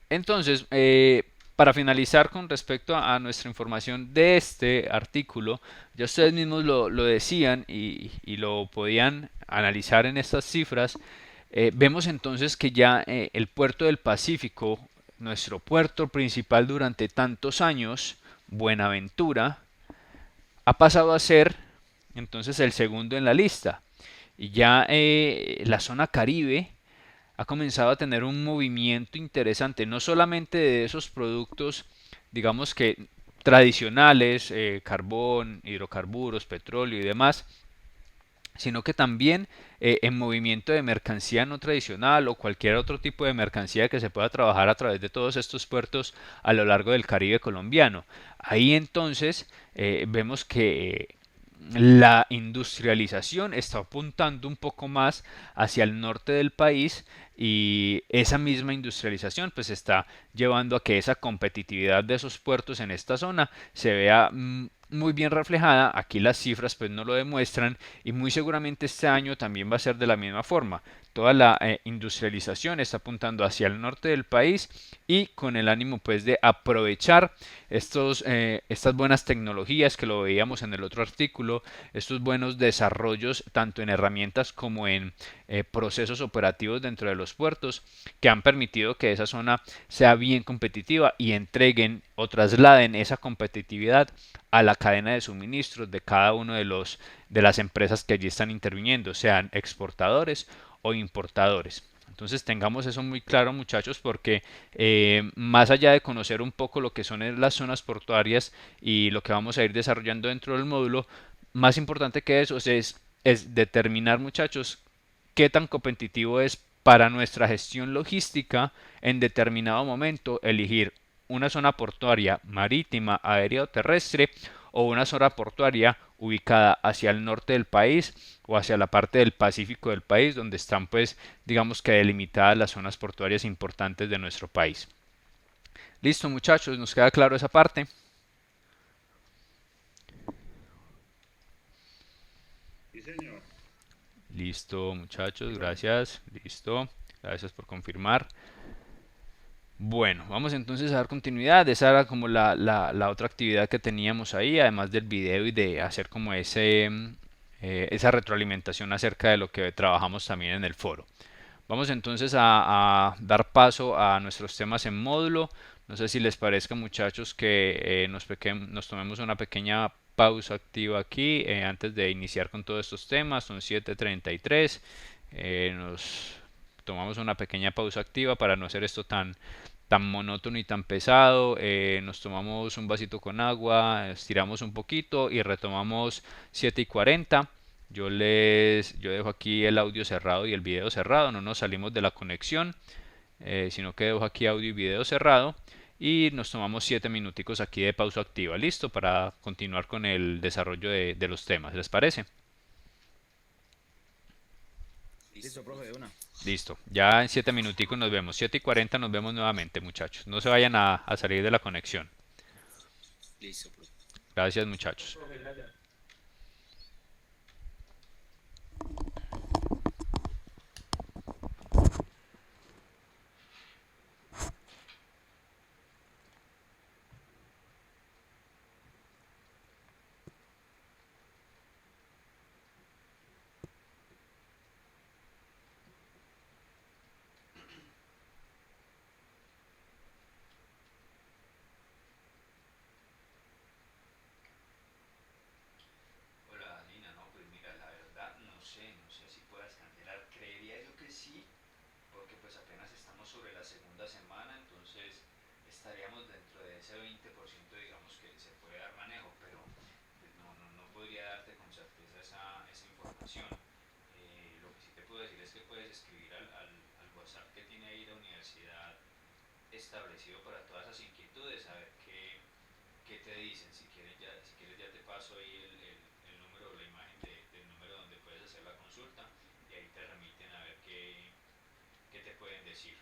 Entonces, para finalizar con respecto a nuestra información de este artículo, ya ustedes mismos lo decían y lo podían analizar en estas cifras. Vemos entonces que ya el puerto del Pacífico, nuestro puerto principal durante tantos años, Buenaventura, ha pasado a ser entonces el segundo en la lista. Y ya la zona Caribe ha comenzado a tener un movimiento interesante, no solamente de esos productos, digamos que tradicionales, carbón, hidrocarburos, petróleo y demás, sino que también en movimiento de mercancía no tradicional o cualquier otro tipo de mercancía que se pueda trabajar a través de todos estos puertos a lo largo del Caribe colombiano. Ahí entonces vemos que la industrialización está apuntando un poco más hacia el norte del país y esa misma industrialización pues está llevando a que esa competitividad de esos puertos en esta zona se vea muy bien reflejada. Aquí las cifras pues no lo demuestran y muy seguramente este año también va a ser de la misma forma. Toda la industrialización está apuntando hacia el norte del país y con el ánimo pues de aprovechar estas buenas tecnologías que lo veíamos en el otro artículo, estos buenos desarrollos tanto en herramientas como en procesos operativos dentro de los puertos que han permitido que esa zona sea bien competitiva y entreguen o trasladen esa competitividad a la cadena de suministros de cada uno de las empresas que allí están interviniendo, sean exportadores o importadores. Entonces tengamos eso muy claro, muchachos, porque más allá de conocer un poco lo que son las zonas portuarias y lo que vamos a ir desarrollando dentro del módulo, más importante que eso es determinar, muchachos, qué tan competitivo es para nuestra gestión logística en determinado momento elegir una zona portuaria marítima, aérea o terrestre o una zona portuaria ubicada hacia el norte del país o hacia la parte del Pacífico del país donde están pues digamos que delimitadas las zonas portuarias importantes de nuestro país. Listo, muchachos, ¿nos queda claro esa parte? Sí, señor. Listo, muchachos, gracias. Listo, gracias por confirmar. Bueno, vamos entonces a dar continuidad. Esa era como la otra actividad que teníamos ahí, además del video y de hacer como esa retroalimentación acerca de lo que trabajamos también en el foro. Vamos entonces a dar paso a nuestros temas en módulo. No sé si les parezca, muchachos, que nos tomemos una pequeña pausa activa aquí antes de iniciar con todos estos temas. Son 7:33. Nos tomamos una pequeña pausa activa para no hacer esto tan monótono y tan pesado. Nos tomamos un vasito con agua, estiramos un poquito y retomamos 7:40. Yo dejo aquí el audio cerrado y el video cerrado, no nos salimos de la conexión, sino que dejo aquí audio y video cerrado y nos tomamos 7 minuticos aquí de pausa activa, listo, para continuar con el desarrollo de los temas. ¿Les parece? Listo, profe, de una. Listo, ya en 7 minuticos nos vemos, 7:40 nos vemos nuevamente, muchachos. No se vayan a salir de la conexión. Listo, profe. Gracias, muchachos. Profe, gracias. sobre la segunda semana, entonces estaríamos dentro de ese 20% digamos que se puede dar manejo, pero pues, no podría darte con certeza esa información. Lo que sí te puedo decir es que puedes escribir al WhatsApp que tiene ahí la universidad establecido para todas esas inquietudes, a ver qué te dicen. Si quieres ya te paso ahí el número o la imagen del número donde puedes hacer la consulta y ahí te remiten a ver qué te pueden decir.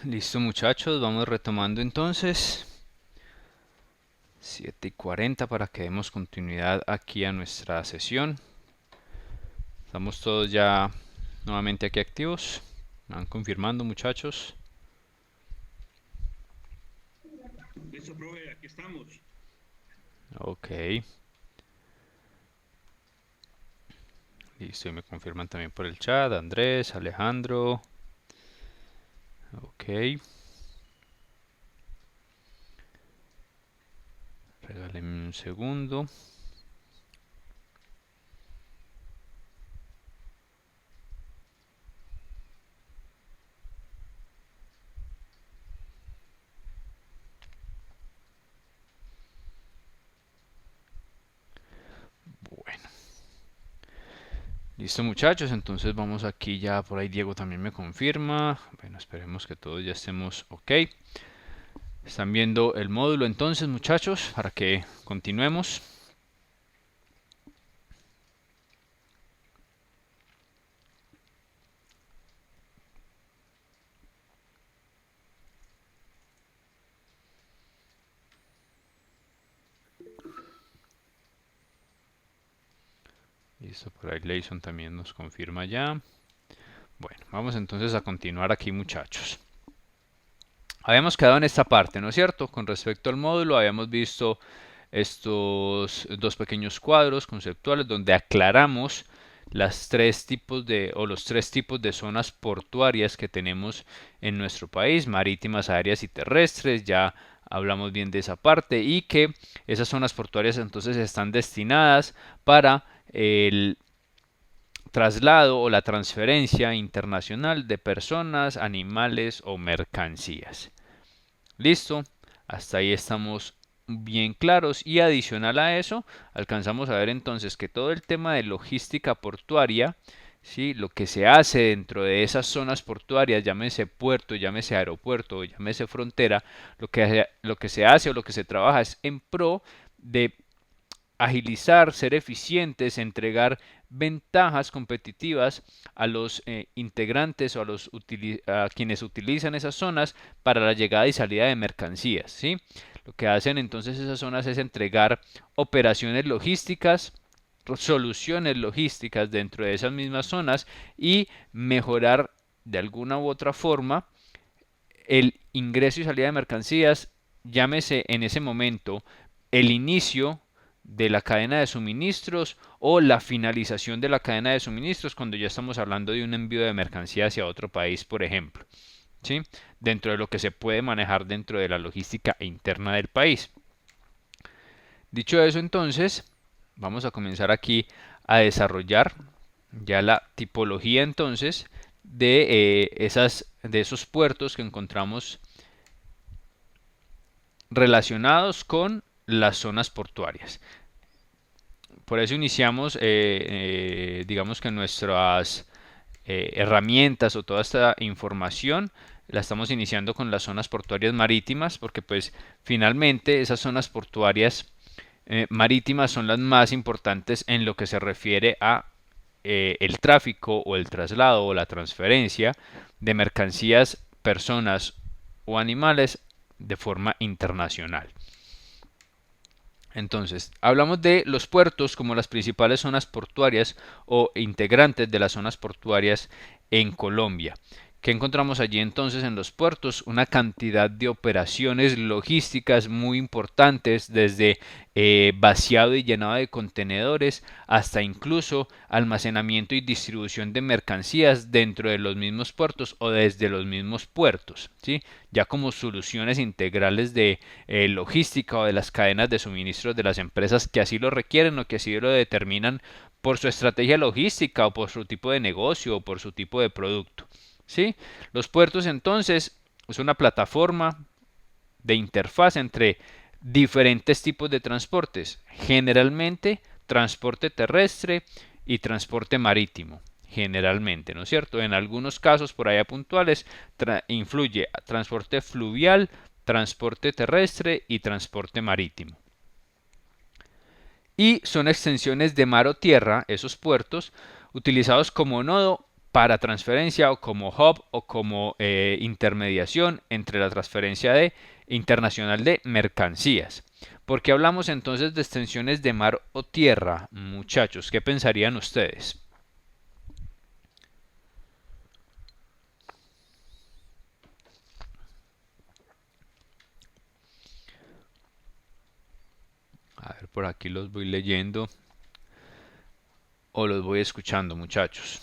Listo muchachos, vamos retomando entonces. 7:40 para que demos continuidad aquí a nuestra sesión. Estamos todos ya nuevamente aquí activos. Me van confirmando muchachos. Listo, profe, aquí estamos. Ok. Listo, y me confirman también por el chat. Andrés, Alejandro. Ok. Regálenme un segundo. Bueno. Listo muchachos, entonces vamos aquí ya, por ahí Diego también me confirma. Bueno, esperemos que todos ya estemos ok. Están viendo el módulo entonces muchachos, para que continuemos. Listo, por ahí Leison también nos confirma ya. Bueno, vamos entonces a continuar aquí muchachos. Habíamos quedado en esta parte, ¿no es cierto? Con respecto al módulo, habíamos visto estos dos pequeños cuadros conceptuales donde aclaramos los tres tipos de zonas portuarias que tenemos en nuestro país, marítimas, aéreas y terrestres. Ya hablamos bien de esa parte y que esas zonas portuarias entonces están destinadas para el traslado o la transferencia internacional de personas, animales o mercancías. Listo, hasta ahí estamos bien claros y adicional a eso alcanzamos a ver entonces que todo el tema de logística portuaria, ¿sí? Lo que se hace dentro de esas zonas portuarias, llámese puerto, llámese aeropuerto, llámese frontera, lo que se hace o lo que se trabaja es en pro de agilizar, ser eficientes, entregar ventajas competitivas a los integrantes o a quienes utilizan esas zonas para la llegada y salida de mercancías, ¿sí? Lo que hacen entonces esas zonas es entregar operaciones logísticas, soluciones logísticas dentro de esas mismas zonas y mejorar de alguna u otra forma el ingreso y salida de mercancías, llámese en ese momento el inicio de la cadena de suministros o la finalización de la cadena de suministros cuando ya estamos hablando de un envío de mercancía hacia otro país, por ejemplo, ¿sí? Dentro de lo que se puede manejar dentro de la logística interna del país. Dicho eso, entonces, vamos a comenzar aquí a desarrollar ya la tipología entonces de esos puertos que encontramos relacionados con las zonas portuarias. Por eso iniciamos, digamos que nuestras herramientas o toda esta información la estamos iniciando con las zonas portuarias marítimas, porque pues finalmente esas zonas portuarias marítimas son las más importantes en lo que se refiere a el tráfico o el traslado o la transferencia de mercancías, personas o animales de forma internacional. Entonces, hablamos de los puertos como las principales zonas portuarias o integrantes de las zonas portuarias en Colombia. ¿Qué encontramos allí entonces en los puertos? Una cantidad de operaciones logísticas muy importantes, desde vaciado y llenado de contenedores hasta incluso almacenamiento y distribución de mercancías dentro de los mismos puertos o desde los mismos puertos, ¿sí? Ya como soluciones integrales de logística o de las cadenas de suministros de las empresas que así lo requieren o que así lo determinan por su estrategia logística o por su tipo de negocio o por su tipo de producto. ¿Sí? Los puertos entonces es una plataforma de interfaz entre diferentes tipos de transportes, generalmente transporte terrestre y transporte marítimo, generalmente, ¿no es cierto? En algunos casos por allá puntuales influye transporte fluvial, transporte terrestre y transporte marítimo. Y son extensiones de mar o tierra, esos puertos, utilizados como nodo para transferencia o como hub o como intermediación entre la transferencia internacional de mercancías. ¿Por qué hablamos entonces de extensiones de mar o tierra, muchachos? ¿Qué pensarían ustedes? A ver, por aquí los voy leyendo o los voy escuchando, muchachos.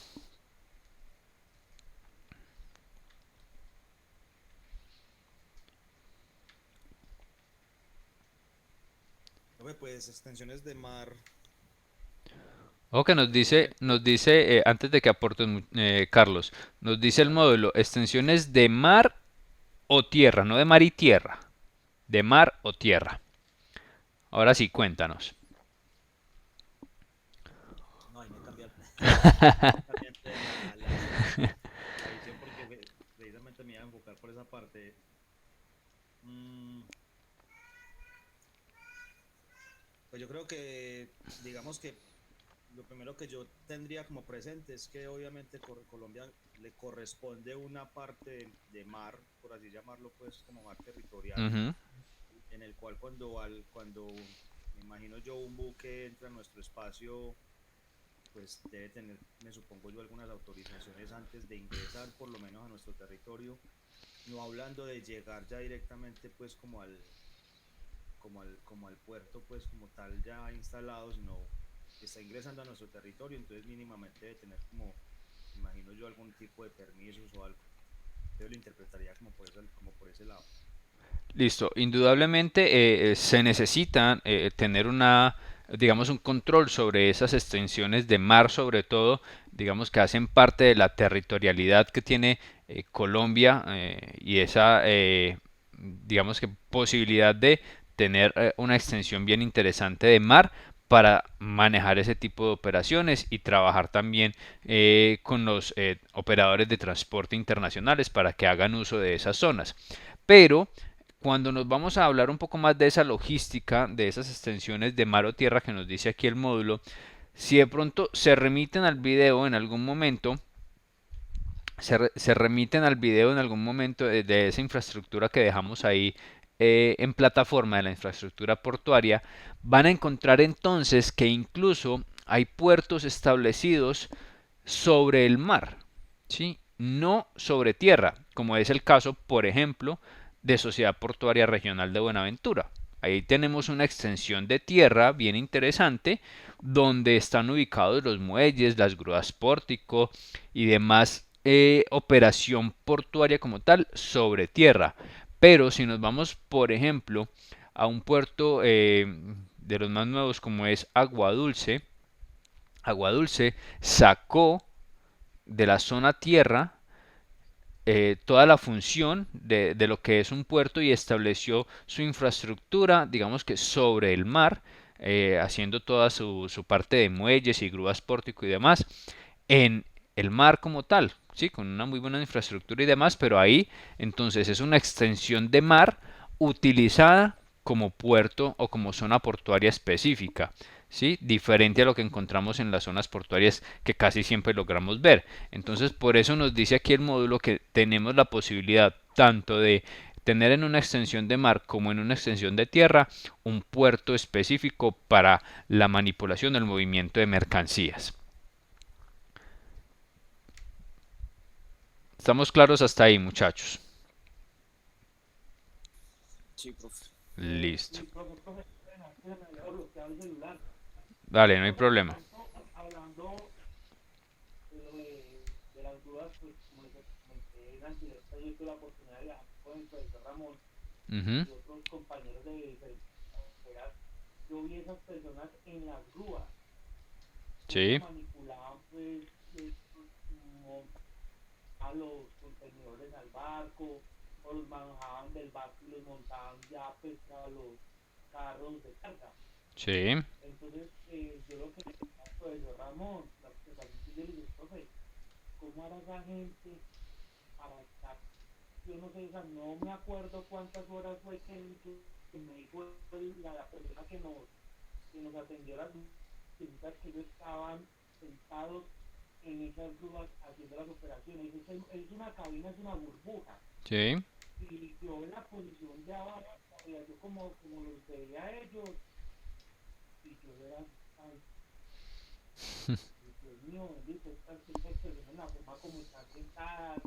Pues extensiones de mar. Ojo que nos dice antes de que aportes, Carlos, nos dice el módulo, extensiones de mar o tierra, no de mar y tierra, de mar o tierra. Ahora sí, cuéntanos. No, ahí me cambia totalmente la visión porque precisamente me iba a enfocar por esa parte. Mm, Pues yo creo que, digamos que lo primero que yo tendría como presente es que obviamente Colombia le corresponde una parte de mar, por así llamarlo, pues como mar territorial, Ujú. en el cual cuando me imagino yo un buque entra a nuestro espacio, pues debe tener, me supongo yo, algunas autorizaciones antes de ingresar por lo menos a nuestro territorio, no hablando de llegar ya directamente pues como al puerto pues como tal ya instalado, sino que está ingresando a nuestro territorio, entonces mínimamente debe tener como, imagino yo, algún tipo de permisos o algo. Yo lo interpretaría como por ese lado. Listo, indudablemente se necesita tener digamos, un control sobre esas extensiones de mar, sobre todo, digamos que hacen parte de la territorialidad que tiene Colombia y esa, digamos que posibilidad de tener una extensión bien interesante de mar para manejar ese tipo de operaciones y trabajar también con los operadores de transporte internacionales para que hagan uso de esas zonas. Pero cuando nos vamos a hablar un poco más de esa logística, de esas extensiones de mar o tierra que nos dice aquí el módulo, si de pronto se remiten al video en algún momento, se remiten al video en algún momento de esa infraestructura que dejamos ahí en plataforma de la infraestructura portuaria, van a encontrar entonces que incluso hay puertos establecidos sobre el mar, ¿sí? No sobre tierra, como es el caso, por ejemplo, de Sociedad Portuaria Regional de Buenaventura. Ahí tenemos una extensión de tierra bien interesante, donde están ubicados los muelles, las grúas pórtico y demás operación portuaria como tal sobre tierra. Pero si nos vamos, por ejemplo, a un puerto de los más nuevos como es Agua Dulce, Agua Dulce sacó de la zona tierra toda la función de lo que es un puerto y estableció su infraestructura, digamos que sobre el mar, haciendo toda su parte de muelles y grúas pórtico y demás, en el mar como tal, ¿sí? Con una muy buena infraestructura y demás, pero ahí entonces es una extensión de mar utilizada como puerto o como zona portuaria específica. ¿Sí? Diferente a lo que encontramos en las zonas portuarias que casi siempre logramos ver. Entonces, por eso nos dice aquí el módulo que tenemos la posibilidad tanto de tener en una extensión de mar como en una extensión de tierra un puerto específico para la manipulación del movimiento de mercancías. ¿Estamos claros hasta ahí, muchachos? Sí, profe. Listo. Sí, profe, déjame dejar bloqueado el celular. Dale, no hay Profe, de problema. pronto, hablando de lo de las dudas, pues como les comenté en anterior, yo tuve la oportunidad de viajar con el profesor Ramón Ujú. y otros compañeros de yo vi esas personas en las grúas, cómo Sí, manipulaban pues a los contenedores al barco, o los bajaban del barco y los montaban ya pues a los carros de carga. sí. Entonces, yo lo que le decía al profesor Ramón, la observación que yo le dije, profe, ¿cómo hará esa gente para estar? Yo no sé, o sea, no me acuerdo cuántas horas fue que me dijo la persona que nos atendió las visitas, que ellos estaban sentados en esas grúas haciendo las operaciones. Es una cabina, es una burbuja. Sí. Y yo en la posición de abajo, yo como los veía a ellos, y yo era, ay, Dios mío, bendito, estas personas, la forma como están sentadas,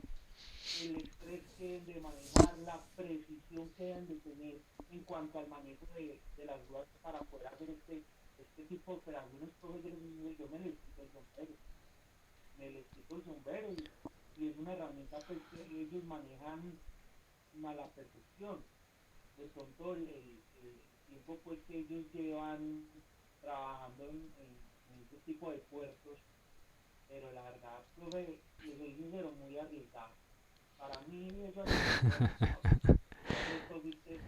el estrés que deben de manejar, la precisión que deben de tener en cuanto al manejo de las grúas para poder hacer este tipo de operaciones, profe, yo me les quito el sombrero, y es una herramienta pues que ellos manejan a la perfección. De pronto el tiempo pues que ellos llevan trabajando en este tipo de puertos, pero la verdad, profe, les soy sincero, muy arriesgado. Para mí eso es muy arriesgado. Yo de esto, viste,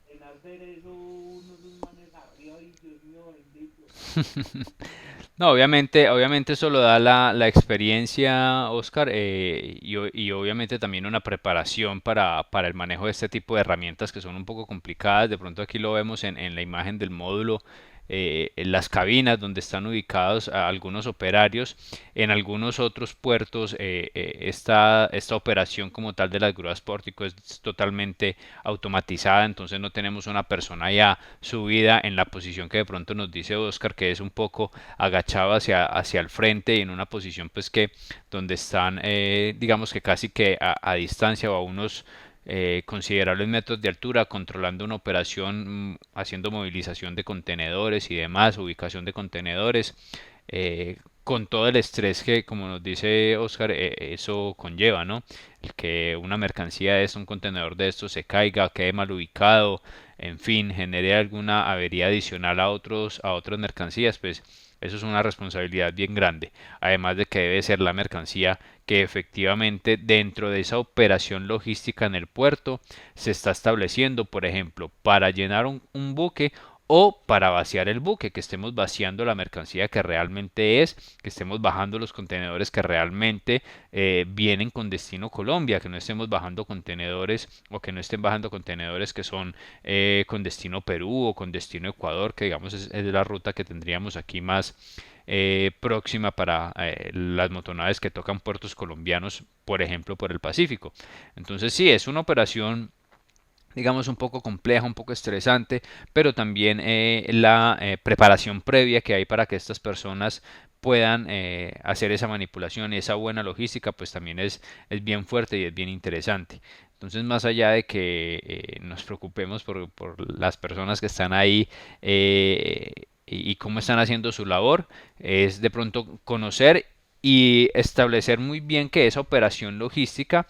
en ver eso, unos manes arriba y Dios mío bendito. No, obviamente eso lo da la experiencia, Oscar, y obviamente también una preparación para el manejo de este tipo de herramientas que son un poco complicadas. De pronto aquí lo vemos en la imagen del módulo, en las cabinas donde están ubicados algunos operarios. En algunos otros puertos, esta operación como tal de las grúas pórtico es totalmente automatizada, entonces no tenemos una persona ya subida en la posición que de pronto nos dice Oscar, que es un poco agachado hacia el frente y en una posición pues que donde están digamos que casi que a distancia o a unos considerables metros de altura controlando una operación, haciendo movilización de contenedores y demás, ubicación de contenedores, con todo el estrés que, como nos dice Oscar, eso conlleva, ¿no? El que una mercancía de esto, un contenedor de esto se caiga, quede mal ubicado, en fin, genere alguna avería adicional a otras mercancías, pues eso es una responsabilidad bien grande. Además de que debe ser la mercancía que efectivamente dentro de esa operación logística en el puerto se está estableciendo, por ejemplo, para llenar un buque o para vaciar el buque, que estemos vaciando la mercancía que realmente es, que estemos bajando los contenedores que realmente vienen con destino Colombia, que no estemos bajando contenedores o que no estén bajando contenedores que son con destino Perú o con destino Ecuador, que digamos es la ruta que tendríamos aquí más próxima para las motonaves que tocan puertos colombianos, por ejemplo, por el Pacífico. Entonces sí, es una operación digamos un poco compleja, un poco estresante, pero también la preparación previa que hay para que estas personas puedan hacer esa manipulación y esa buena logística, pues también es bien fuerte y es bien interesante. Entonces, más allá de que nos preocupemos por las personas que están ahí y cómo están haciendo su labor, es de pronto conocer y establecer muy bien que esa operación logística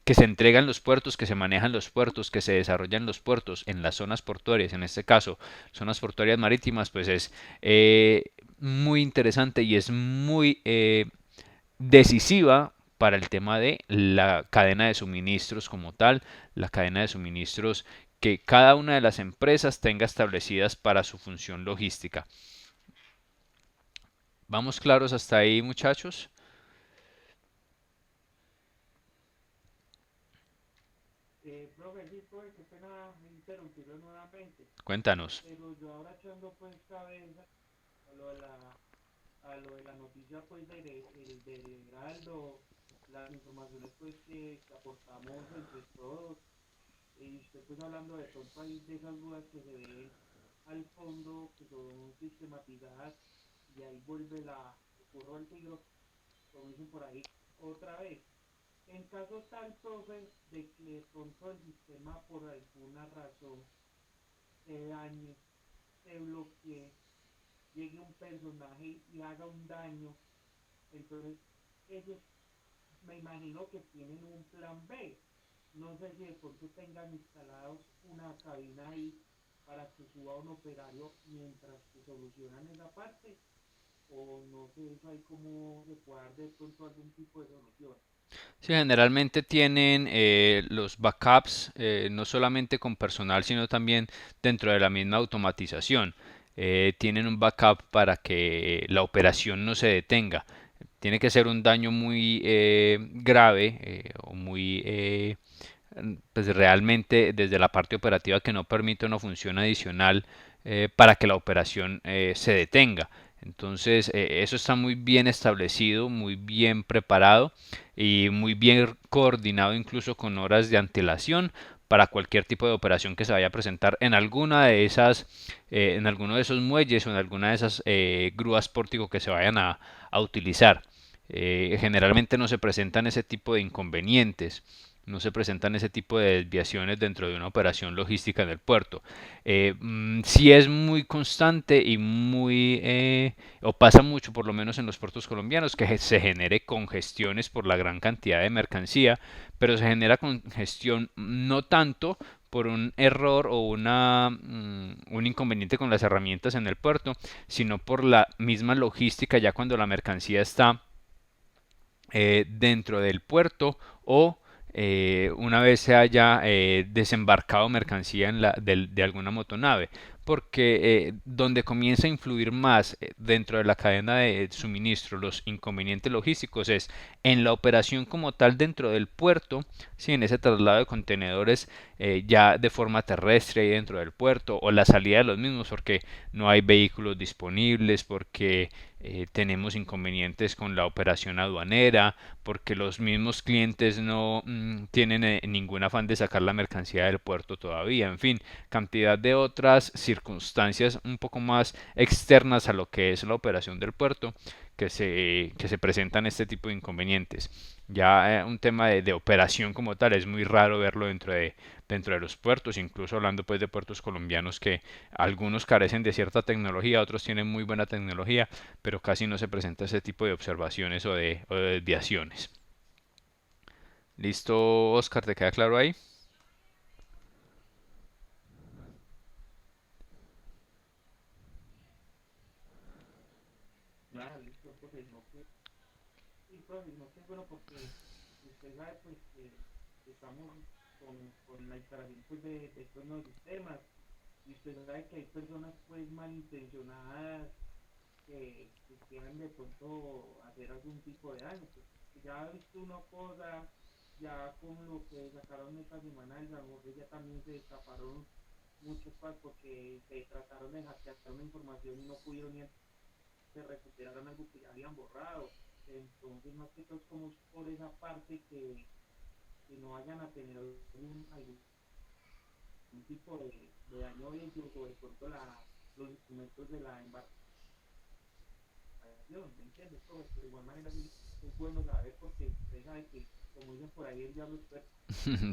que se entrega en los puertos, que se maneja en los puertos, que se desarrolla en los puertos, en las zonas portuarias, en este caso, zonas portuarias marítimas, pues es muy interesante y es muy decisiva para el tema de la cadena de suministros como tal, la cadena de suministros que cada una de las empresas tenga establecidas para su función logística. ¿Vamos claros hasta ahí, muchachos? Profe, sí, profe, qué pena interrumpirlo nuevamente, Cuéntanos. pero yo ahora echando pues cabeza a lo de la noticia pues del Heraldo, las informaciones pues que aportamos entre todos, y usted pues hablando de pronto ahí de esas dudas que se ven al fondo, que son sistematizadas, y ahí vuelve el burro al tigre, como dicen por ahí, otra vez. En caso tal, profe, de que de pronto el sistema por alguna razón se dañe, se bloquee, llegue un personaje y haga un daño, entonces ellos me imagino que tienen un plan B. No sé si de pronto tengan instalados una cabina ahí para que suba un operario mientras que solucionan esa parte, o no sé eso ahí cómo se puede dar de pronto algún tipo de solución. Sí, generalmente tienen los backups no solamente con personal, sino también dentro de la misma automatización. Tienen un backup para que la operación no se detenga. Tiene que ser un daño muy grave o muy pues realmente desde la parte operativa que no permite una función adicional para que la operación se detenga. Entonces, eso está muy bien establecido, muy bien preparado y muy bien coordinado incluso con horas de antelación para cualquier tipo de operación que se vaya a presentar en alguna de esas, en alguno de esos muelles o en alguna de esas grúas pórtico que se vayan a utilizar. Generalmente no se presentan ese tipo de inconvenientes, no se presentan ese tipo de desviaciones dentro de una operación logística en el puerto. Sí es muy constante y o pasa mucho, por lo menos en los puertos colombianos, que se genere congestiones por la gran cantidad de mercancía, pero se genera congestión no tanto por un error o un inconveniente con las herramientas en el puerto, sino por la misma logística ya cuando la mercancía está dentro del puerto o una vez se haya desembarcado mercancía de alguna motonave, porque donde comienza a influir más dentro de la cadena de suministro los inconvenientes logísticos es en la operación como tal dentro del puerto, ¿sí? En ese traslado de contenedores ya de forma terrestre ahí dentro del puerto o la salida de los mismos porque no hay vehículos disponibles, porque tenemos inconvenientes con la operación aduanera, porque los mismos clientes no tienen ningún afán de sacar la mercancía del puerto todavía, en fin, cantidad de otras circunstancias un poco más externas a lo que es la operación del puerto que se presentan este tipo de inconvenientes. Ya un tema de operación como tal es muy raro verlo dentro de los puertos, incluso hablando pues de puertos colombianos que algunos carecen de cierta tecnología, otros tienen muy buena tecnología, pero casi no se presenta ese tipo de observaciones o de desviaciones. ¿Listo, Oscar? ¿Te queda claro ahí? Nada, listo, profe, no que, sí, profe, no que bueno porque usted sabe pues que estamos con la instalación pues de estos nuevos sistemas y usted sabe que hay personas pues malintencionadas que quieran de pronto hacer algún tipo de daño, pues ya ha visto una cosa, ya con lo que sacaron esta semana del San Jorge ya también se destaparon muchos cosas porque se trataron de hackear una información y no pudieron ni se recuperaron algo que ya habían borrado. Entonces, más que todo es como por esa parte que no vayan a tener algún tipo de daño incluso de pronto los instrumentos de la embarcación, ¿me entiendes? Pero de igual manera sí es bueno saber porque usted sabe que, como dicen por ahí, el diablo es puerco.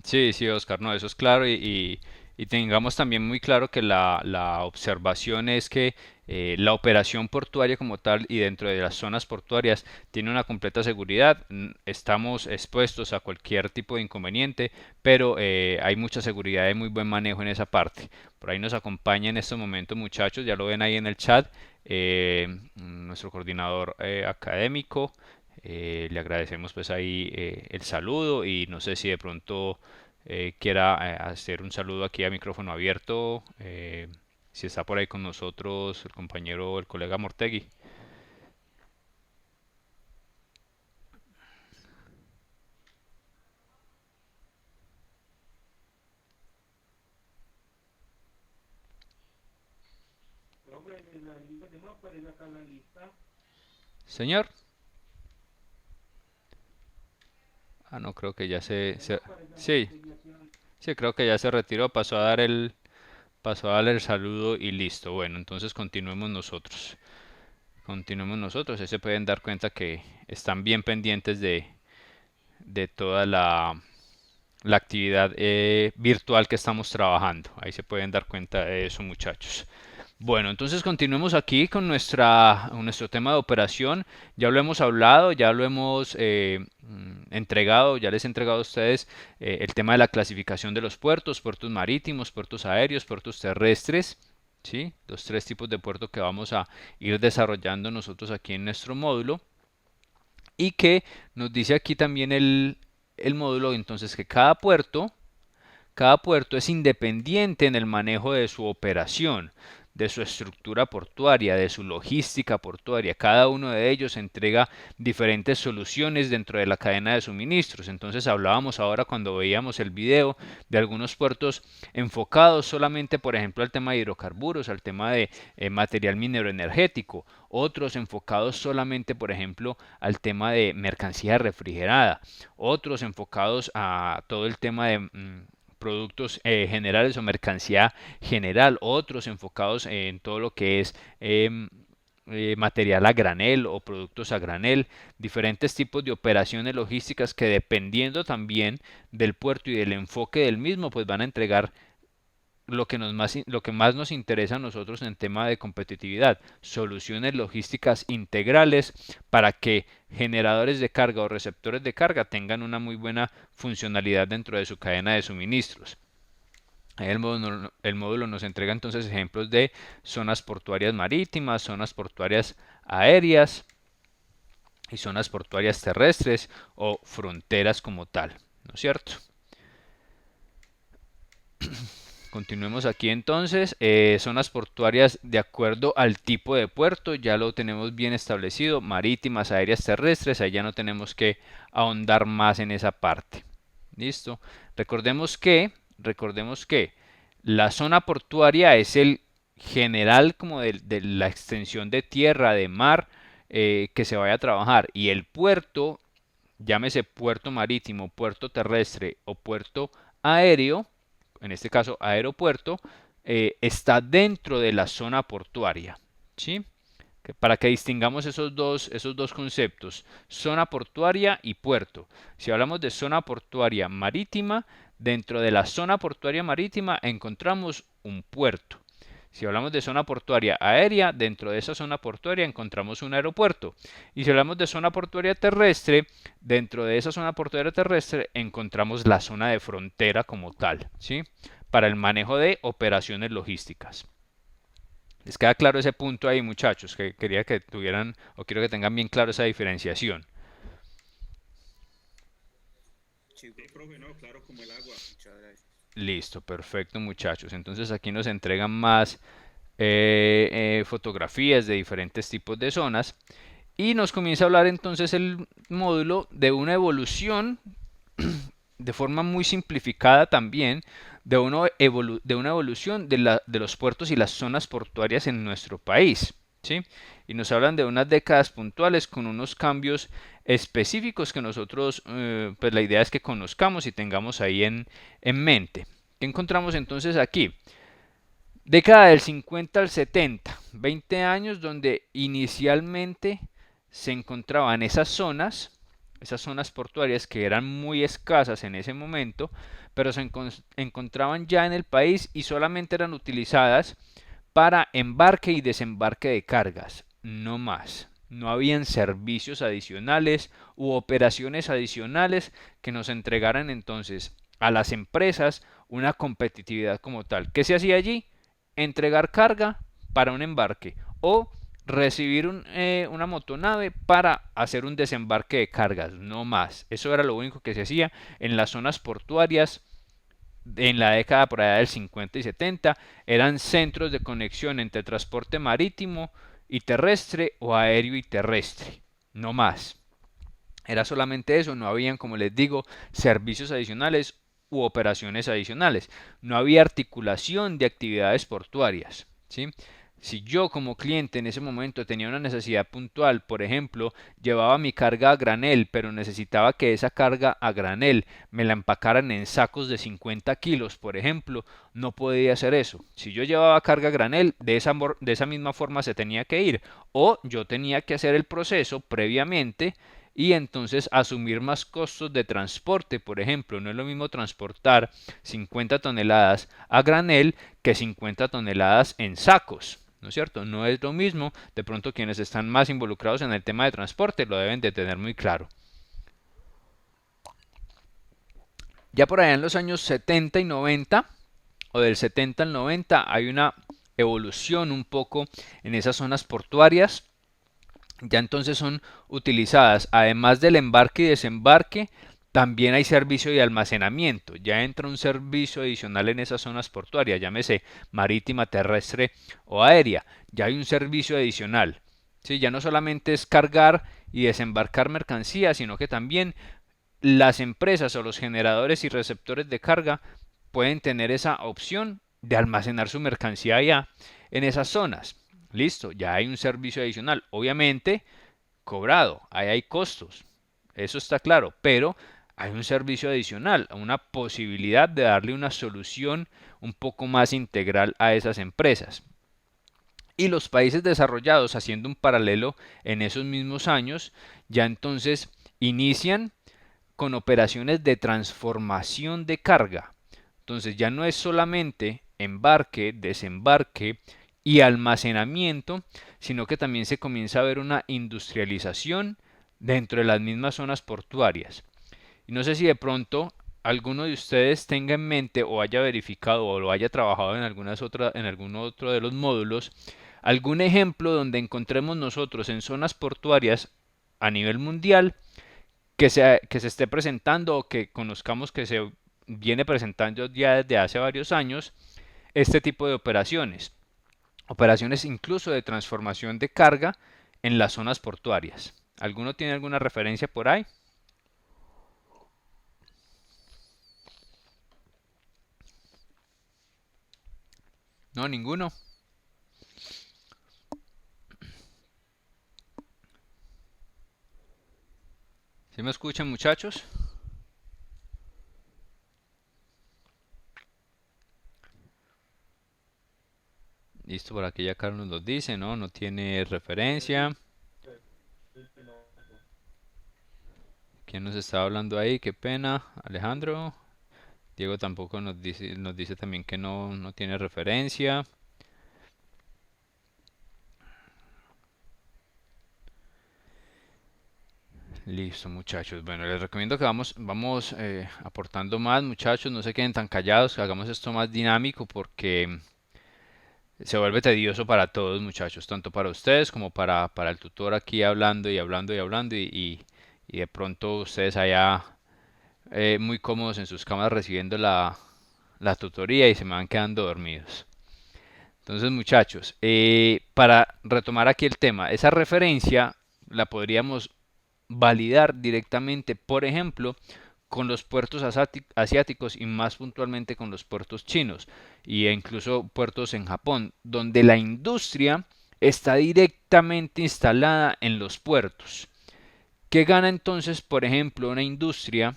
Sí, sí, Oscar, no, eso es claro y tengamos también muy claro que la observación es que la operación portuaria como tal y dentro de las zonas portuarias tiene una completa seguridad. Estamos expuestos a cualquier tipo de inconveniente, pero hay mucha seguridad y muy buen manejo en esa parte. Por ahí nos acompaña en estos momentos, muchachos, ya lo ven ahí en el chat, nuestro coordinador académico. Le agradecemos pues ahí el saludo y no sé si de pronto quiera hacer un saludo aquí a micrófono abierto, si está por ahí con nosotros el compañero, el colega Mortegui. Pero, hombre, en la lista que no aparece acá en la lista, Señor. Ah, no, creo que ya que no aparece en sí, desviación. sí, creo que ya se retiró, pasó a dar el saludo y listo. Bueno, entonces continuemos nosotros. Continuemos nosotros. Ahí se pueden dar cuenta que están bien pendientes de toda la actividad virtual que estamos trabajando. Ahí se pueden dar cuenta de eso, muchachos. Bueno, entonces continuemos aquí con nuestro tema de operación. Ya lo hemos hablado, ya lo hemos entregado, ya les he entregado a ustedes el tema de la clasificación de los puertos, puertos marítimos, puertos aéreos, puertos terrestres. ¿Sí? Los tres tipos de puertos que vamos a ir desarrollando nosotros aquí en nuestro módulo. Y que nos dice aquí también el módulo, entonces que cada puerto es independiente en el manejo de su operación. de su estructura portuaria, de su logística portuaria. Cada uno de ellos entrega diferentes soluciones dentro de la cadena de suministros. Entonces hablábamos ahora cuando veíamos el video de algunos puertos enfocados solamente, por ejemplo, al tema de hidrocarburos, al tema de material minero energético, otros enfocados solamente, por ejemplo, al tema de mercancía refrigerada, otros enfocados a todo el tema de productos generales o mercancía general, otros enfocados en todo lo que es material a granel o productos a granel, diferentes tipos de operaciones logísticas que dependiendo también del puerto y del enfoque del mismo, pues van a entregar lo que más nos interesa a nosotros en tema de competitividad, soluciones logísticas integrales para que generadores de carga o receptores de carga tengan una muy buena funcionalidad dentro de su cadena de suministros. El módulo nos entrega entonces ejemplos de zonas portuarias marítimas, zonas portuarias aéreas y zonas portuarias terrestres o fronteras como tal, ¿no es cierto? Continuemos aquí entonces, zonas portuarias de acuerdo al tipo de puerto, ya lo tenemos bien establecido, marítimas, aéreas, terrestres, ahí ya no tenemos que ahondar más en esa parte. ¿Listo? Recordemos que la zona portuaria es el general como de la extensión de tierra, de mar, que se vaya a trabajar, y el puerto, llámese puerto marítimo, puerto terrestre o puerto aéreo, en este caso aeropuerto, está dentro de la zona portuaria, ¿sí? Para que distingamos esos dos conceptos, zona portuaria y puerto. Si hablamos de zona portuaria marítima, dentro de la zona portuaria marítima encontramos un puerto. Si hablamos de zona portuaria aérea, dentro de esa zona portuaria encontramos un aeropuerto. Y si hablamos de zona portuaria terrestre, dentro de esa zona portuaria terrestre encontramos la zona de frontera como tal, ¿sí? Para el manejo de operaciones logísticas. ¿Les queda claro ese punto ahí, muchachos? Que quería que tuvieran, o quiero que tengan bien claro esa diferenciación. Sí, profe, no, claro como el agua. Muchas gracias. Listo, perfecto, muchachos. Entonces aquí nos entregan más fotografías de diferentes tipos de zonas y nos comienza a hablar entonces el módulo de una evolución de forma muy simplificada también de una evolución de los puertos y las zonas portuarias en nuestro país, ¿sí? Y nos hablan de unas décadas puntuales con unos cambios específicos que nosotros, pues la idea es que conozcamos y tengamos ahí en mente. ¿Qué encontramos entonces aquí? Década del 50 al 70, 20 años donde inicialmente se encontraban esas zonas portuarias que eran muy escasas en ese momento, pero se encontraban ya en el país y solamente eran utilizadas para embarque y desembarque de cargas, no más. No habían servicios adicionales u operaciones adicionales que nos entregaran entonces a las empresas una competitividad como tal. ¿Qué se hacía allí? Entregar carga para un embarque o recibir una motonave para hacer un desembarque de cargas, no más. Eso era lo único que se hacía en las zonas portuarias en la década por allá del 50 y 70. Eran centros de conexión entre transporte marítimo y terrestre o aéreo y terrestre, no más. Era solamente eso, no habían, como les digo, servicios adicionales u operaciones adicionales. No había articulación de actividades portuarias, ¿sí? Si yo como cliente en ese momento tenía una necesidad puntual, por ejemplo, llevaba mi carga a granel, pero necesitaba que esa carga a granel me la empacaran en sacos de 50 kilos, por ejemplo, no podía hacer eso. Si yo llevaba carga a granel, de esa misma forma se tenía que ir, o yo tenía que hacer el proceso previamente y entonces asumir más costos de transporte. Por ejemplo, no es lo mismo transportar 50 toneladas a granel que 50 toneladas en sacos, ¿no es cierto? No es lo mismo. De pronto quienes están más involucrados en el tema de transporte lo deben de tener muy claro. Ya por allá en los años 70 y 90, o del 70 al 90, hay una evolución un poco en esas zonas portuarias. Ya entonces son utilizadas, además del embarque y desembarque, también hay servicio de almacenamiento. Ya entra un servicio adicional en esas zonas portuarias, llámese marítima, terrestre o aérea. Ya hay un servicio adicional. ¿Sí? Ya no solamente es cargar y desembarcar mercancías, sino que también las empresas o los generadores y receptores de carga pueden tener esa opción de almacenar su mercancía allá en esas zonas. Listo, ya hay un servicio adicional. Obviamente, cobrado, ahí hay costos. Eso está claro, pero hay un servicio adicional, una posibilidad de darle una solución un poco más integral a esas empresas. Y los países desarrollados, haciendo un paralelo en esos mismos años, ya entonces inician con operaciones de transformación de carga. Entonces ya no es solamente embarque, desembarque y almacenamiento, sino que también se comienza a ver una industrialización dentro de las mismas zonas portuarias. Y no sé si de pronto alguno de ustedes tenga en mente o haya verificado o lo haya trabajado en algún otro de los módulos, algún ejemplo donde encontremos nosotros en zonas portuarias a nivel mundial que se esté presentando o que conozcamos que se viene presentando ya desde hace varios años este tipo de operaciones. Operaciones incluso de transformación de carga en las zonas portuarias. ¿Alguno tiene alguna referencia por ahí? No, ninguno. ¿Sí me escuchan, muchachos? Listo, por aquí ya Carlos nos lo dice, ¿no? No tiene referencia. ¿Quién nos está hablando ahí? Qué pena. Alejandro. Diego tampoco nos dice también que no tiene referencia. Listo, muchachos. Bueno, les recomiendo que vamos aportando más, muchachos. No se queden tan callados, que hagamos esto más dinámico porque se vuelve tedioso para todos, muchachos, tanto para ustedes como para el tutor aquí hablando y hablando y hablando y de pronto ustedes allá muy cómodos en sus camas recibiendo la tutoría y se me van quedando dormidos. Entonces, muchachos, para retomar aquí el tema, esa referencia la podríamos validar directamente, por ejemplo, con los puertos asiáticos y más puntualmente con los puertos chinos e incluso puertos en Japón, donde la industria está directamente instalada en los puertos. ¿Qué gana entonces, por ejemplo, una industria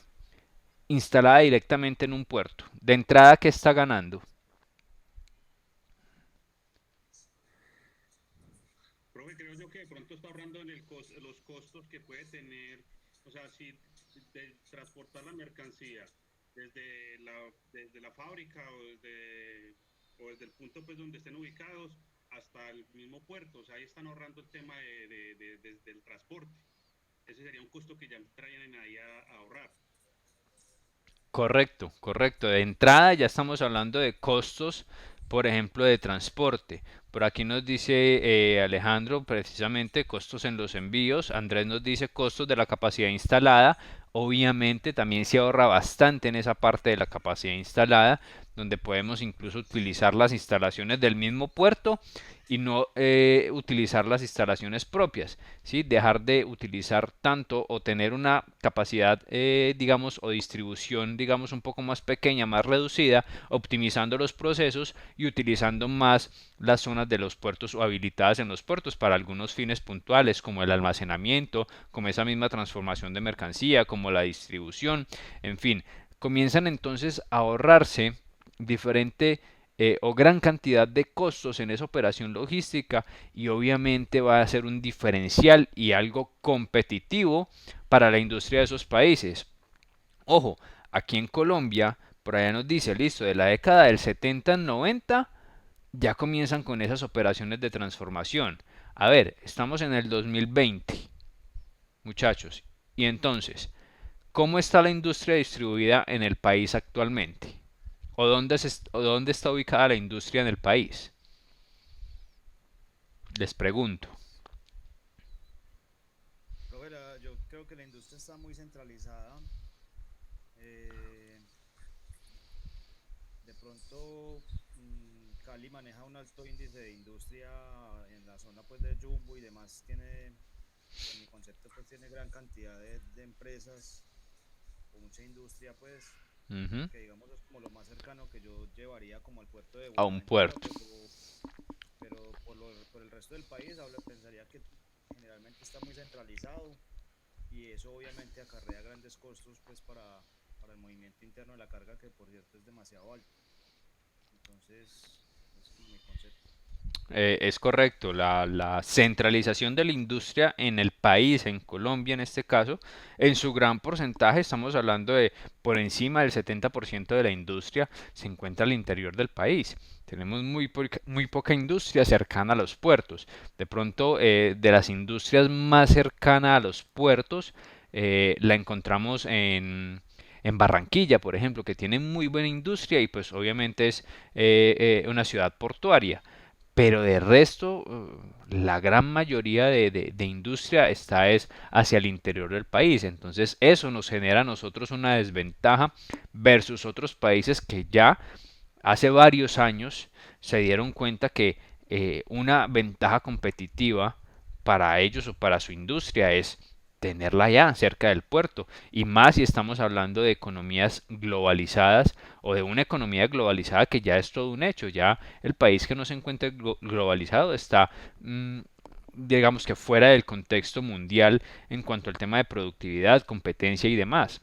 instalada directamente en un puerto? De entrada, ¿qué está ganando? Profe, creo yo que de pronto está ahorrando en los costos que puede tener, o sea, si de transportar la mercancía desde la fábrica o desde el punto pues donde estén ubicados hasta el mismo puerto, o sea, ahí están ahorrando el tema del transporte. Ese sería un costo que ya traen ahí a ahorrar. Correcto, correcto. De entrada ya estamos hablando de costos, por ejemplo, de transporte. Por aquí nos dice Alejandro precisamente costos en los envíos. Andrés nos dice costos de la capacidad instalada. Obviamente también se ahorra bastante en esa parte de la capacidad instalada, donde podemos incluso utilizar las instalaciones del mismo puerto y no utilizar las instalaciones propias, ¿sí? Dejar de utilizar tanto o tener una capacidad, digamos, o distribución, digamos, un poco más pequeña, más reducida, optimizando los procesos y utilizando más las zonas de los puertos o habilitadas en los puertos para algunos fines puntuales, como el almacenamiento, como esa misma transformación de mercancía, como la distribución, en fin, comienzan entonces a ahorrarse diferente o gran cantidad de costos en esa operación logística y obviamente va a ser un diferencial y algo competitivo para la industria de esos países. Ojo, aquí en Colombia, por allá nos dice, listo, de la década del 70 al 90 ya comienzan con esas operaciones de transformación. A ver, estamos en el 2020, muchachos, y entonces, ¿cómo está la industria distribuida en el país actualmente? ¿O dónde está ubicada la industria en el país? Les pregunto. Profe, yo creo que la industria está muy centralizada Eh, de pronto, Cali maneja un alto índice de industria en la zona pues de Jumbo y demás. Tiene, en mi concepto, pues tiene gran cantidad de empresas con mucha industria, pues, Ujú. que digamos es como lo más cercano que yo llevaría como al puerto de A un Buenaventura, puerto. pero por el resto del país pensaría que generalmente está muy centralizado y eso obviamente acarrea grandes costos pues para el movimiento interno de la carga que por cierto es demasiado alto. Entonces, es como mi concepto. Es correcto, la centralización de la industria en el país, en Colombia en este caso, en su gran porcentaje, estamos hablando de por encima del 70% de la industria se encuentra al interior del país. Tenemos muy poca industria cercana a los puertos. De pronto, de las industrias más cercanas a los puertos, la encontramos en Barranquilla, por ejemplo, que tiene muy buena industria y pues obviamente es una ciudad portuaria. Pero de resto, la gran mayoría de industria está es hacia el interior del país. Entonces eso nos genera a nosotros una desventaja versus otros países que ya hace varios años se dieron cuenta que una ventaja competitiva para ellos o para su industria es tenerla ya cerca del puerto. Y más si estamos hablando de economías globalizadas o de una economía globalizada que ya es todo un hecho. Ya el país que no se encuentra globalizado está, digamos que fuera del contexto mundial en cuanto al tema de productividad, competencia y demás.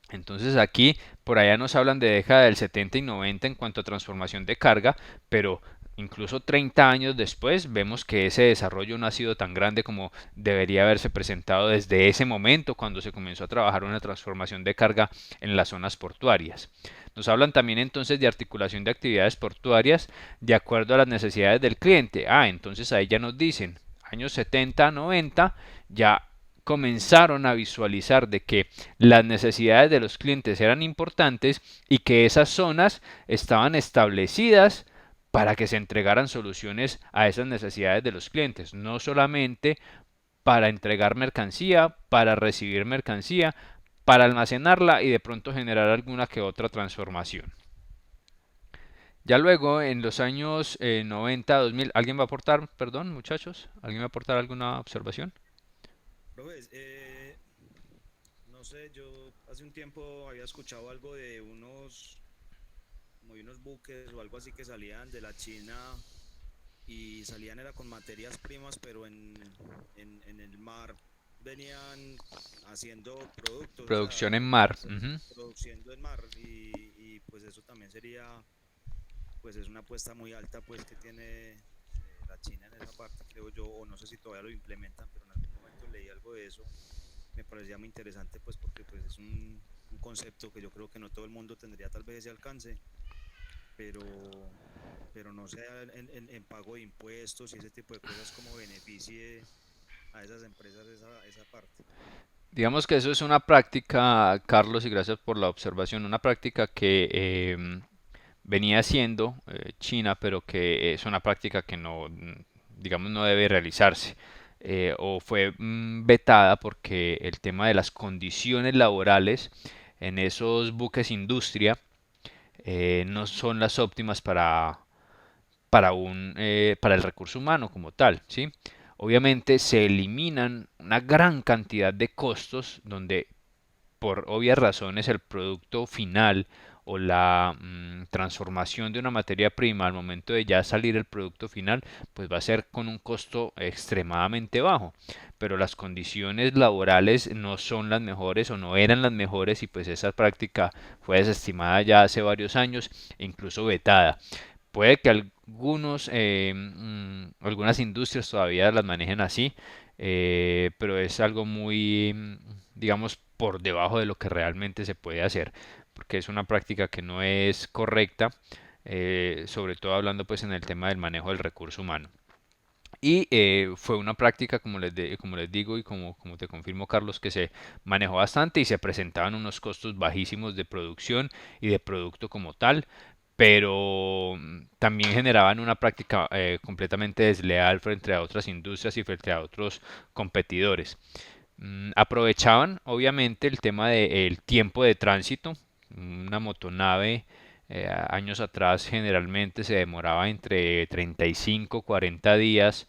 Entonces aquí por allá nos hablan de década del 70 y 90 en cuanto a transformación de carga, pero incluso 30 años después vemos que ese desarrollo no ha sido tan grande como debería haberse presentado desde ese momento cuando se comenzó a trabajar una transformación de carga en las zonas portuarias. Nos hablan también entonces de articulación de actividades portuarias de acuerdo a las necesidades del cliente. Entonces ahí ya nos dicen, años 70, 90, ya comenzaron a visualizar de que las necesidades de los clientes eran importantes y que esas zonas estaban establecidas para que se entregaran soluciones a esas necesidades de los clientes, no solamente para entregar mercancía, para recibir mercancía, para almacenarla y de pronto generar alguna que otra transformación. Ya luego, en los años 90, 2000, ¿alguien va a aportar, perdón, muchachos? ¿Alguien va a aportar alguna observación? Profes, no sé, yo hace un tiempo había escuchado algo de como de unos buques o algo así que salían de la China y salían era con materias primas, pero en el mar venían haciendo productos, o Producción sea, en mar. produciendo en mar y pues eso también sería, pues es una apuesta muy alta pues que tiene la China en esa parte, creo yo, o no sé si todavía lo implementan, pero en algún momento leí algo de eso, me parecía muy interesante pues porque pues es un concepto que yo creo que no todo el mundo tendría tal vez ese alcance, pero no sé en pago de impuestos y ese tipo de cosas como beneficie a esas empresas esa parte. Digamos que eso es una práctica, Carlos, y gracias por la observación, una práctica que venía haciendo China, pero que es una práctica que no, digamos, no debe realizarse. O fue vetada porque el tema de las condiciones laborales en esos buques industria no son las óptimas para el recurso humano como tal, ¿sí? Obviamente se eliminan una gran cantidad de costos donde por obvias razones el producto final o la transformación de una materia prima al momento de ya salir el producto final pues va a ser con un costo extremadamente bajo, pero las condiciones laborales no son las mejores o no eran las mejores y pues esa práctica fue desestimada ya hace varios años e incluso vetada. Puede que algunas industrias todavía las manejen así, pero es algo muy, digamos, por debajo de lo que realmente se puede hacer, porque es una práctica que no es correcta, sobre todo hablando pues en el tema del manejo del recurso humano. Y fue una práctica, como les digo y como te confirmo, Carlos, que se manejó bastante y se presentaban unos costos bajísimos de producción y de producto como tal, pero también generaban una práctica completamente desleal frente a otras industrias y frente a otros competidores. Aprovechaban obviamente el tema del tiempo de tránsito. Una motonave años atrás generalmente se demoraba entre 35 y 40 días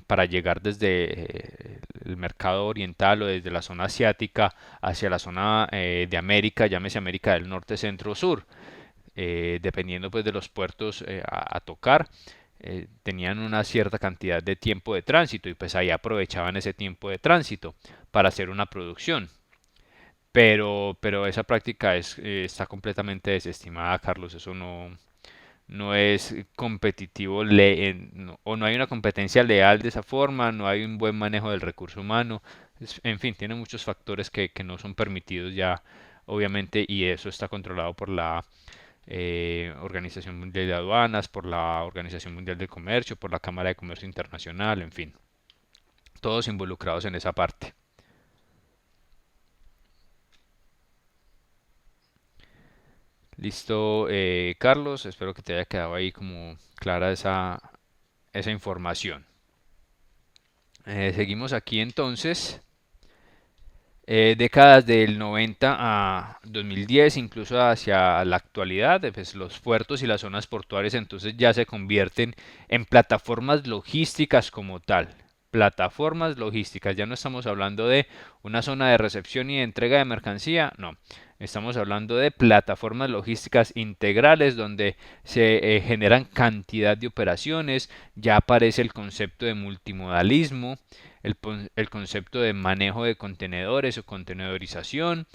para llegar desde el mercado oriental o desde la zona asiática hacia la zona de América, llámese América del Norte, Centro o Sur, dependiendo pues de los puertos a tocar. Tenían una cierta cantidad de tiempo de tránsito y pues ahí aprovechaban ese tiempo de tránsito para hacer una producción. Pero esa práctica está completamente desestimada, Carlos. Eso no es competitivo o no hay una competencia leal de esa forma, no hay un buen manejo del recurso humano. En fin, tiene muchos factores que no son permitidos ya, obviamente, y eso está controlado por la Organización Mundial de Aduanas, por la Organización Mundial del Comercio, por la Cámara de Comercio Internacional, en fin, todos involucrados en esa parte. Listo, Carlos, espero que te haya quedado ahí como clara esa información. Seguimos aquí entonces. Décadas del 90 a 2010, incluso hacia la actualidad, pues los puertos y las zonas portuarias entonces ya se convierten en plataformas logísticas como tal. Plataformas logísticas, ya no estamos hablando de una zona de recepción y de entrega de mercancía, no. Estamos hablando de plataformas logísticas integrales donde se generan cantidad de operaciones, ya aparece el concepto de multimodalismo, el concepto de manejo de contenedores o contenedorización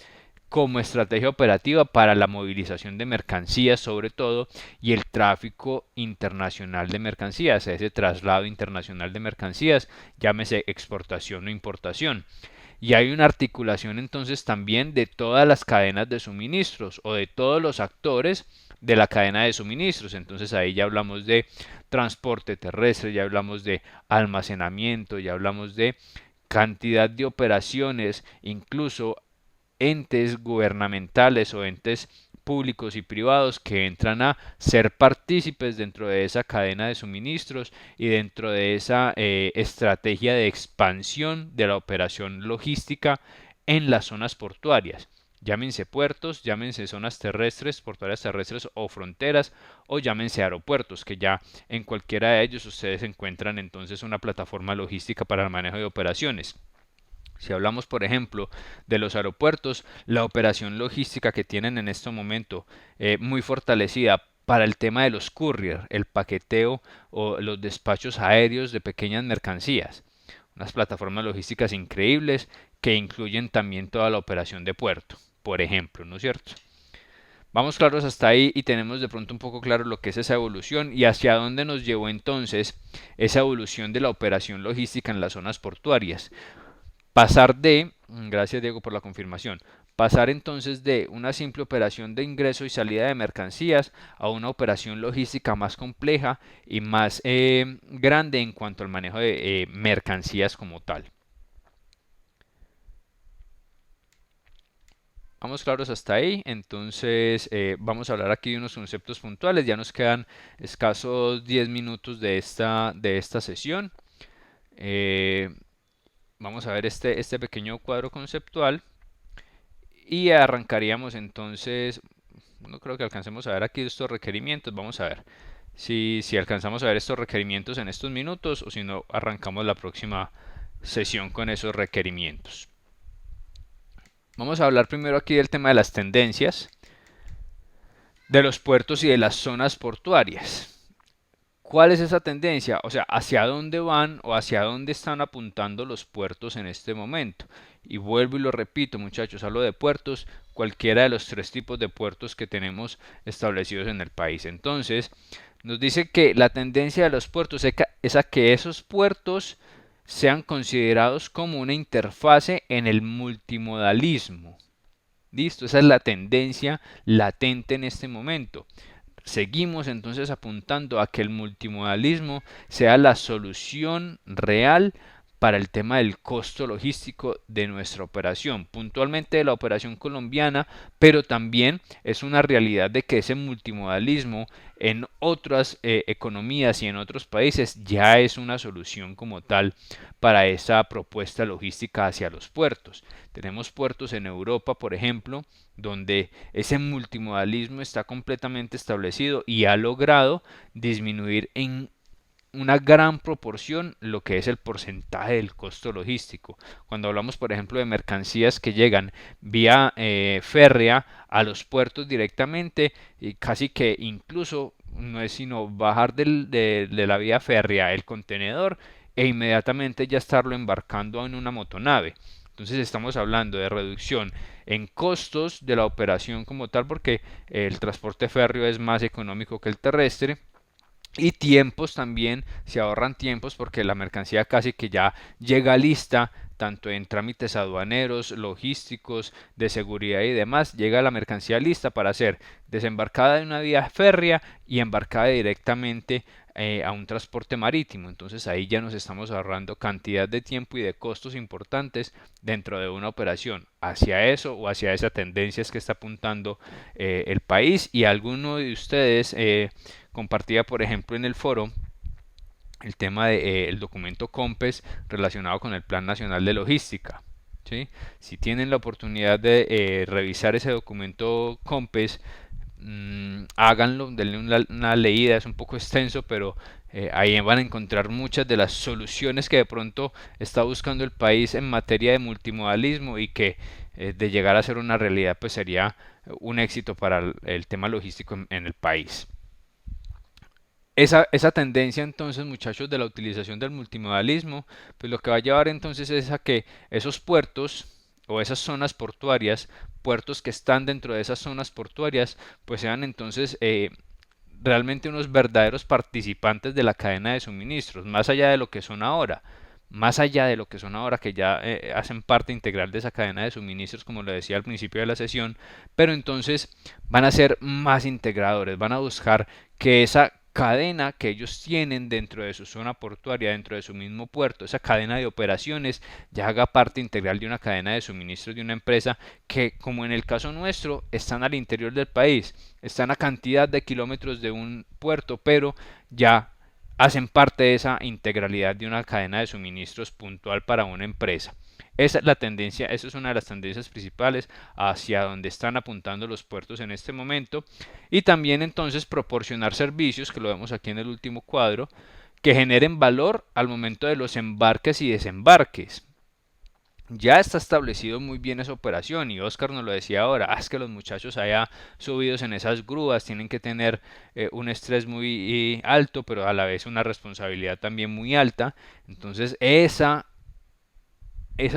como estrategia operativa para la movilización de mercancías sobre todo y el tráfico internacional de mercancías, ese traslado internacional de mercancías, llámese exportación o importación. Y hay una articulación entonces también de todas las cadenas de suministros o de todos los actores de la cadena de suministros. Entonces ahí ya hablamos de transporte terrestre, ya hablamos de almacenamiento, ya hablamos de cantidad de operaciones, incluso entes gubernamentales o entes públicos y privados que entran a ser partícipes dentro de esa cadena de suministros y dentro de esa estrategia de expansión de la operación logística en las zonas portuarias. Llámense puertos, llámense zonas terrestres, portuarias terrestres o fronteras, o llámense aeropuertos, que ya en cualquiera de ellos ustedes encuentran entonces una plataforma logística para el manejo de operaciones. Si hablamos, por ejemplo, de los aeropuertos, la operación logística que tienen en este momento muy fortalecida para el tema de los courier, el paqueteo o los despachos aéreos de pequeñas mercancías. Unas plataformas logísticas increíbles que incluyen también toda la operación de puerto, por ejemplo, ¿no es cierto? Vamos claros hasta ahí y tenemos de pronto un poco claro lo que es esa evolución y hacia dónde nos llevó entonces esa evolución de la operación logística en las zonas portuarias. Pasar de, gracias Diego por la confirmación, pasar entonces de una simple operación de ingreso y salida de mercancías a una operación logística más compleja y más grande en cuanto al manejo de mercancías como tal. Vamos claros hasta ahí, entonces vamos a hablar aquí de unos conceptos puntuales, ya nos quedan escasos 10 minutos de esta sesión. Vamos a ver este pequeño cuadro conceptual y arrancaríamos entonces, no creo que alcancemos a ver aquí estos requerimientos, vamos a ver si alcanzamos a ver estos requerimientos en estos minutos o si no arrancamos la próxima sesión con esos requerimientos. Vamos a hablar primero aquí del tema de las tendencias de los puertos y de las zonas portuarias. ¿Cuál es esa tendencia? O sea, ¿hacia dónde van o hacia dónde están apuntando los puertos en este momento? Y vuelvo y lo repito, muchachos, hablo de puertos, cualquiera de los tres tipos de puertos que tenemos establecidos en el país. Entonces, nos dice que la tendencia de los puertos es a que esos puertos sean considerados como una interfase en el multimodalismo. ¿Listo? Esa es la tendencia latente en este momento. Seguimos entonces apuntando a que el multimodalismo sea la solución real para el tema del costo logístico de nuestra operación, puntualmente de la operación colombiana, pero también es una realidad de que ese multimodalismo en otras economías y en otros países ya es una solución como tal para esa propuesta logística hacia los puertos. Tenemos puertos en Europa, por ejemplo, donde ese multimodalismo está completamente establecido y ha logrado disminuir en una gran proporción lo que es el porcentaje del costo logístico. Cuando hablamos, por ejemplo, de mercancías que llegan vía férrea a los puertos directamente, y casi que incluso no es sino bajar de la vía férrea el contenedor e inmediatamente ya estarlo embarcando en una motonave. Entonces estamos hablando de reducción en costos de la operación como tal, porque el transporte férreo es más económico que el terrestre, y tiempos también, se ahorran tiempos porque la mercancía casi que ya llega lista, tanto en trámites aduaneros, logísticos, de seguridad y demás, llega la mercancía lista para ser desembarcada de una vía férrea y embarcada directamente a un transporte marítimo. Entonces ahí ya nos estamos ahorrando cantidad de tiempo y de costos importantes dentro de una operación. Hacia eso o hacia esa tendencia es que está apuntando el país, y alguno de ustedes compartía, por ejemplo, en el foro el tema del documento COMPES relacionado con el Plan Nacional de Logística. ¿Sí? Si tienen la oportunidad de revisar ese documento COMPES, háganlo, denle una leída, es un poco extenso, pero ahí van a encontrar muchas de las soluciones que de pronto está buscando el país en materia de multimodalismo, y que de llegar a ser una realidad pues sería un éxito para el tema logístico en el país. Esa tendencia entonces, muchachos, de la utilización del multimodalismo, pues lo que va a llevar entonces es a que esos puertos o esas zonas portuarias, puertos que están dentro de esas zonas portuarias, pues sean entonces realmente unos verdaderos participantes de la cadena de suministros, más allá de lo que son ahora. Más allá de lo que son ahora, que ya hacen parte integral de esa cadena de suministros, como lo decía al principio de la sesión, pero entonces van a ser más integradores, van a buscar que esa cadena que ellos tienen dentro de su zona portuaria, dentro de su mismo puerto, esa cadena de operaciones, ya haga parte integral de una cadena de suministros de una empresa que, como en el caso nuestro, están al interior del país, están a cantidad de kilómetros de un puerto, pero ya hacen parte de esa integralidad de una cadena de suministros puntual para una empresa. Esa es la tendencia, esa es una de las tendencias principales hacia donde están apuntando los puertos en este momento, y también entonces proporcionar servicios, que lo vemos aquí en el último cuadro, que generen valor al momento de los embarques y desembarques. Ya está establecido muy bien esa operación, y Oscar nos lo decía ahora, es que los muchachos allá subidos en esas grúas tienen que tener un estrés muy alto, pero a la vez una responsabilidad también muy alta. Entonces ese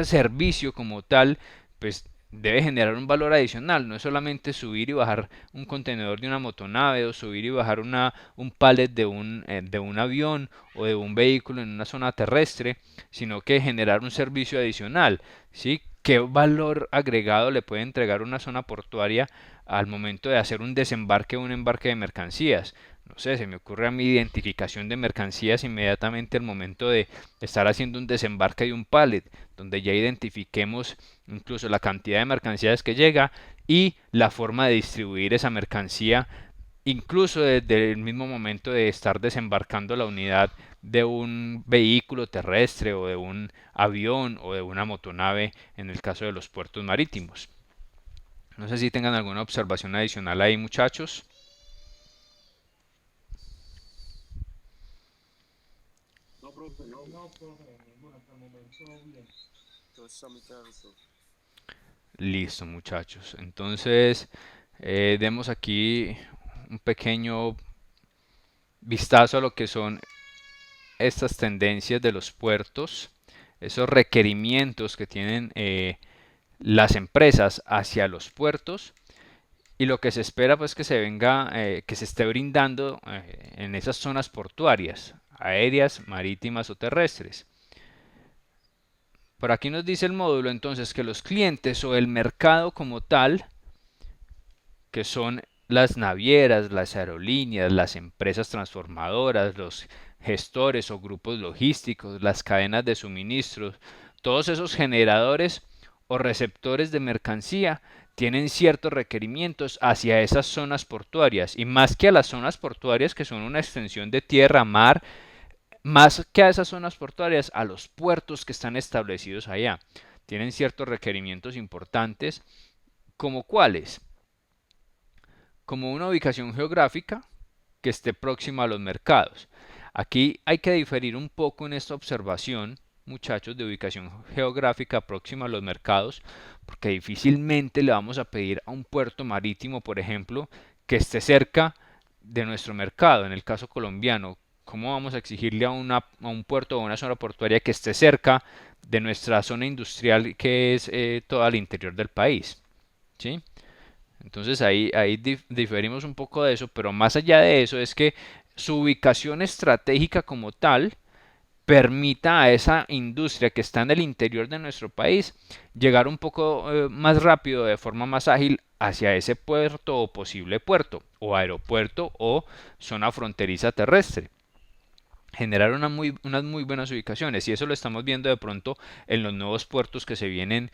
servicio como tal pues debe generar un valor adicional, no es solamente subir y bajar un contenedor de una motonave, o subir y bajar un pallet de un avión o de un vehículo en una zona terrestre, sino que generar un servicio adicional. ¿Sí? ¿Qué valor agregado le puede entregar una zona portuaria al momento de hacer un desembarque o un embarque de mercancías? No sé, se me ocurre a mi identificación de mercancías inmediatamente al momento de estar haciendo un desembarque de un pallet, donde ya identifiquemos incluso la cantidad de mercancías que llega y la forma de distribuir esa mercancía, incluso desde el mismo momento de estar desembarcando la unidad de un vehículo terrestre o de un avión o de una motonave en el caso de los puertos marítimos. No sé si tengan alguna observación adicional ahí, muchachos. No, profe, no. No, profe, bueno, hasta el momento bien. Todo está muy claro, profe. Listo, muchachos. Entonces, demos aquí un pequeño vistazo a lo que son estas tendencias de los puertos, esos requerimientos que tienen las empresas hacia los puertos, y lo que se espera pues que se venga, que se esté brindando en esas zonas portuarias, aéreas, marítimas o terrestres. Por aquí nos dice el módulo entonces que los clientes o el mercado como tal, que son las navieras, las aerolíneas, las empresas transformadoras, los gestores o grupos logísticos, las cadenas de suministros, todos esos generadores o receptores de mercancía tienen ciertos requerimientos hacia esas zonas portuarias y más que a las zonas portuarias que son una extensión de tierra, mar, más que a esas zonas portuarias, a los puertos que están establecidos allá. Tienen ciertos requerimientos importantes, como cuáles, como una ubicación geográfica que esté próxima a los mercados. Aquí hay que diferir un poco en esta observación, muchachos, de ubicación geográfica próxima a los mercados, porque difícilmente le vamos a pedir a un puerto marítimo, por ejemplo, que esté cerca de nuestro mercado. En el caso colombiano, ¿cómo vamos a exigirle a un puerto o a una zona portuaria que esté cerca de nuestra zona industrial que es todo el interior del país? ¿Sí? Entonces ahí diferimos un poco de eso, pero más allá de eso es que su ubicación estratégica como tal permita a esa industria que está en el interior de nuestro país llegar un poco más rápido, de forma más ágil hacia ese puerto o posible puerto o aeropuerto o zona fronteriza terrestre. Generar unas muy buenas ubicaciones y eso lo estamos viendo de pronto en los nuevos puertos que se vienen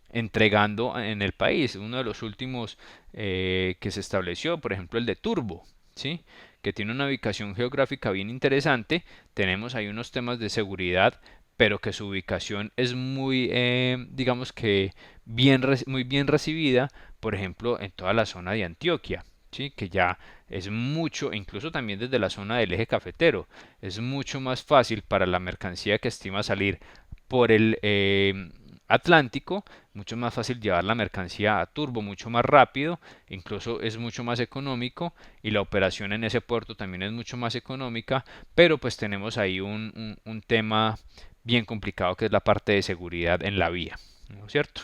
entregando en el país. Uno de los últimos que se estableció, por ejemplo, el de Turbo, ¿sí? Que tiene una ubicación geográfica bien interesante. Tenemos ahí unos temas de seguridad, pero que su ubicación es muy, digamos que muy bien recibida, por ejemplo, en toda la zona de Antioquia, ¿sí? Que ya es mucho, incluso también desde la zona del eje cafetero, es mucho más fácil para la mercancía que estima salir por el Atlántico, mucho más fácil llevar la mercancía a Turbo, mucho más rápido, incluso es mucho más económico y la operación en ese puerto también es mucho más económica, pero pues tenemos ahí un tema bien complicado que es la parte de seguridad en la vía, ¿no es cierto?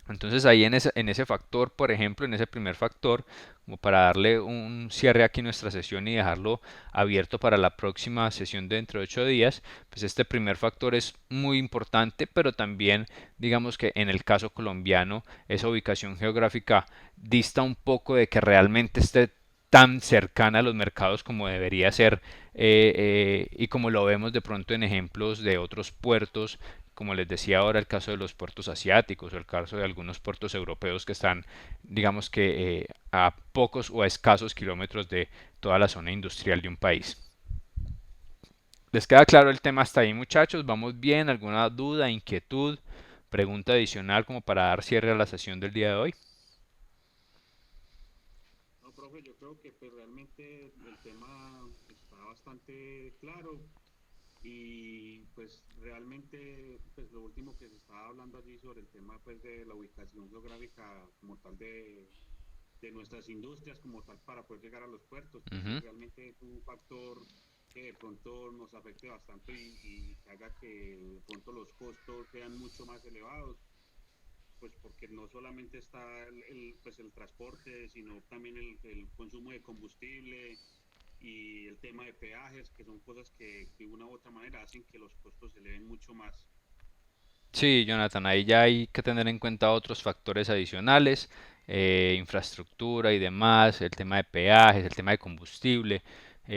Entonces ahí en ese factor, por ejemplo, en ese primer factor, como para darle un cierre aquí a nuestra sesión y dejarlo abierto para la próxima sesión de dentro de 8 días, pues este primer factor es muy importante, pero también digamos que en el caso colombiano esa ubicación geográfica dista un poco de que realmente esté tan cercana a los mercados como debería ser y como lo vemos de pronto en ejemplos de otros puertos como les decía ahora, el caso de los puertos asiáticos o el caso de algunos puertos europeos que están, digamos que, a pocos o a escasos kilómetros de toda la zona industrial de un país. ¿Les queda claro el tema hasta ahí, muchachos? ¿Vamos bien? ¿Alguna duda, inquietud, pregunta adicional como para dar cierre a la sesión del día de hoy? No, profe, yo creo que pues realmente el tema está bastante claro y pues realmente pues lo último que se estaba hablando allí sobre el tema pues de la ubicación geográfica como tal de nuestras industrias como tal para poder llegar a los puertos, pues sí, realmente es un factor que de pronto nos afecte bastante y haga que de pronto los costos sean mucho más elevados, pues porque no solamente está pues el transporte, sino también el consumo de combustible y el tema de peajes, que son cosas que de una u otra manera hacen que los costos se eleven mucho más. Sí, Jonathan, ahí ya hay que tener en cuenta otros factores adicionales, infraestructura y demás, el tema de peajes, el tema de combustible,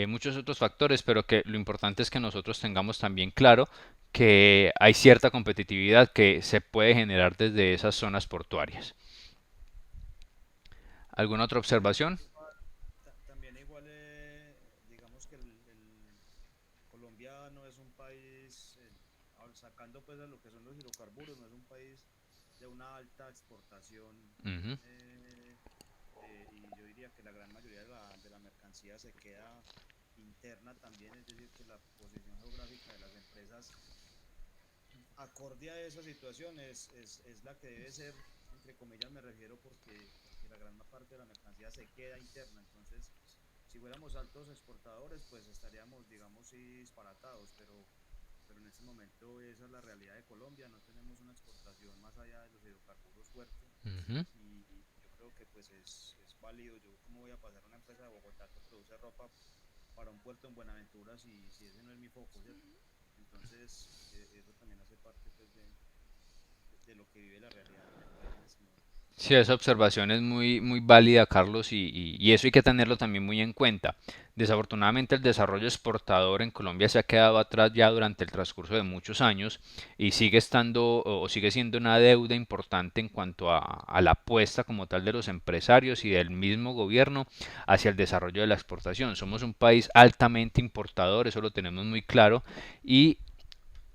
muchos otros factores, pero que lo importante es que nosotros tengamos también claro que hay cierta competitividad que se puede generar desde esas zonas portuarias. ¿Alguna otra observación? También igual, digamos que Colombia no es un país, sacando pues a lo que son los hidrocarburos, no es un país de una alta exportación, Ujú. y yo diría que la gran mayoría de la mercancía se queda interna también, es decir, que la posición geográfica de las empresas acorde a esa situación es la que debe ser, entre comillas me refiero porque la gran parte de la mercancía se queda interna, entonces si fuéramos altos exportadores pues estaríamos digamos sí disparatados, pero en este momento esa es la realidad de Colombia, no tenemos una exportación más allá de los hidrocarburos fuerte Ujú. y yo creo que pues es válido, yo cómo voy a pasar a una empresa de Bogotá que produce ropa para un puerto en Buenaventura si ese no es mi foco, ¿cierto? Entonces, eso también hace parte pues, de lo que vive la realidad del país en este momento. Sí, esa observación es muy válida, Carlos, y eso hay que tenerlo también muy en cuenta. Desafortunadamente, el desarrollo exportador en Colombia se ha quedado atrás ya durante el transcurso de muchos años y sigue estando o sigue siendo una deuda importante en cuanto a la apuesta como tal de los empresarios y del mismo gobierno hacia el desarrollo de la exportación. Somos un país altamente importador, eso lo tenemos muy claro, y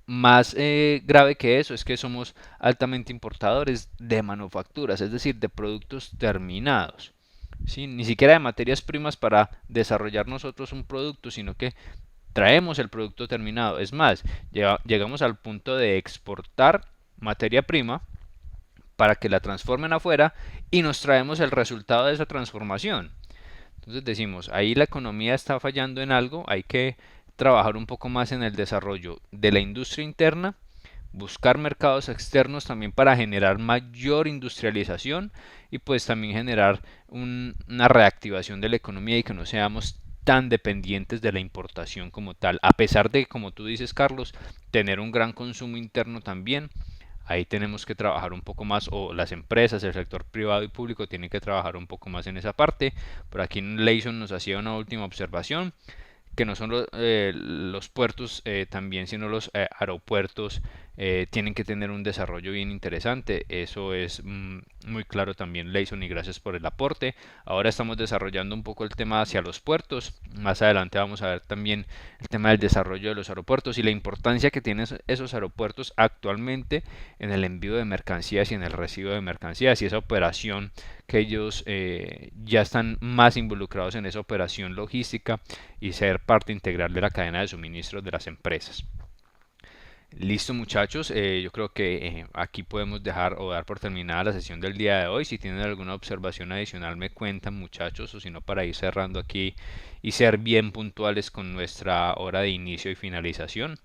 más grave que eso es que somos altamente importadores de manufacturas, es decir, de productos terminados. ¿Sí? Ni siquiera de materias primas para desarrollar nosotros un producto, sino que traemos el producto terminado. Es más, llegamos al punto de exportar materia prima para que la transformen afuera y nos traemos el resultado de esa transformación. Entonces decimos, ahí la economía está fallando en algo, hay que trabajar un poco más en el desarrollo de la industria interna, buscar mercados externos también para generar mayor industrialización y pues también generar una reactivación de la economía y que no seamos tan dependientes de la importación como tal, a pesar de, como tú dices, Carlos, tener un gran consumo interno también. Ahí tenemos que trabajar un poco más, o las empresas, el sector privado y público tienen que trabajar un poco más en esa parte. Por aquí Leison nos hacía una última observación que no son los puertos también, sino los aeropuertos tienen que tener un desarrollo bien interesante. Eso es muy claro también, Leison, y gracias por el aporte. Ahora estamos desarrollando un poco el tema hacia los puertos. Más adelante vamos a ver también el tema del desarrollo de los aeropuertos y la importancia que tienen esos aeropuertos actualmente en el envío de mercancías y en el recibo de mercancías y esa operación que ellos ya están más involucrados en esa operación logística y ser parte integral de la cadena de suministros de las empresas. Listo muchachos, yo creo que aquí podemos dejar o dar por terminada la sesión del día de hoy. Si tienen alguna observación adicional me cuentan muchachos, o si no para ir cerrando aquí y ser bien puntuales con nuestra hora de inicio y finalización.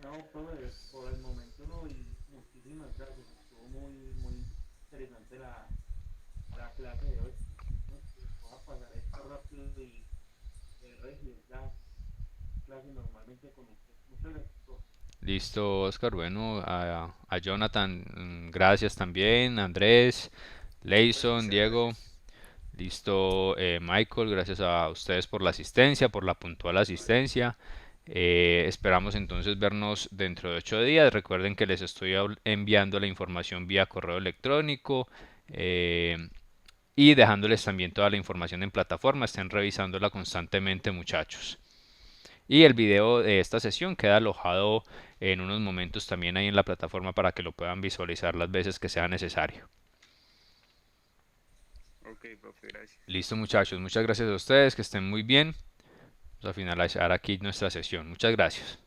No, profe, por el momento no, y muchísimas gracias. Estuvo muy interesante la clase de hoy. ¿No? Voy a pasar esto rápido y recibir la clase normalmente con usted. Muchas gracias, profe. Listo, Oscar. Bueno, a Jonathan, gracias también. Andrés, Bueno, Leison, muchas Diego. gracias. Listo, Michael, gracias a ustedes por la asistencia, por la puntual asistencia. Esperamos entonces vernos dentro de 8 días. Recuerden que les estoy enviando la información vía correo electrónico eh, y dejándoles también toda la información en plataforma. Estén revisándola constantemente, muchachos. Y el video de esta sesión queda alojado en unos momentos también ahí en la plataforma para que lo puedan visualizar las veces que sea necesario. Ok, profe, gracias. Listo, muchachos. Muchas gracias a ustedes. Que estén muy bien. Vamos a finalizar aquí nuestra sesión. Muchas gracias.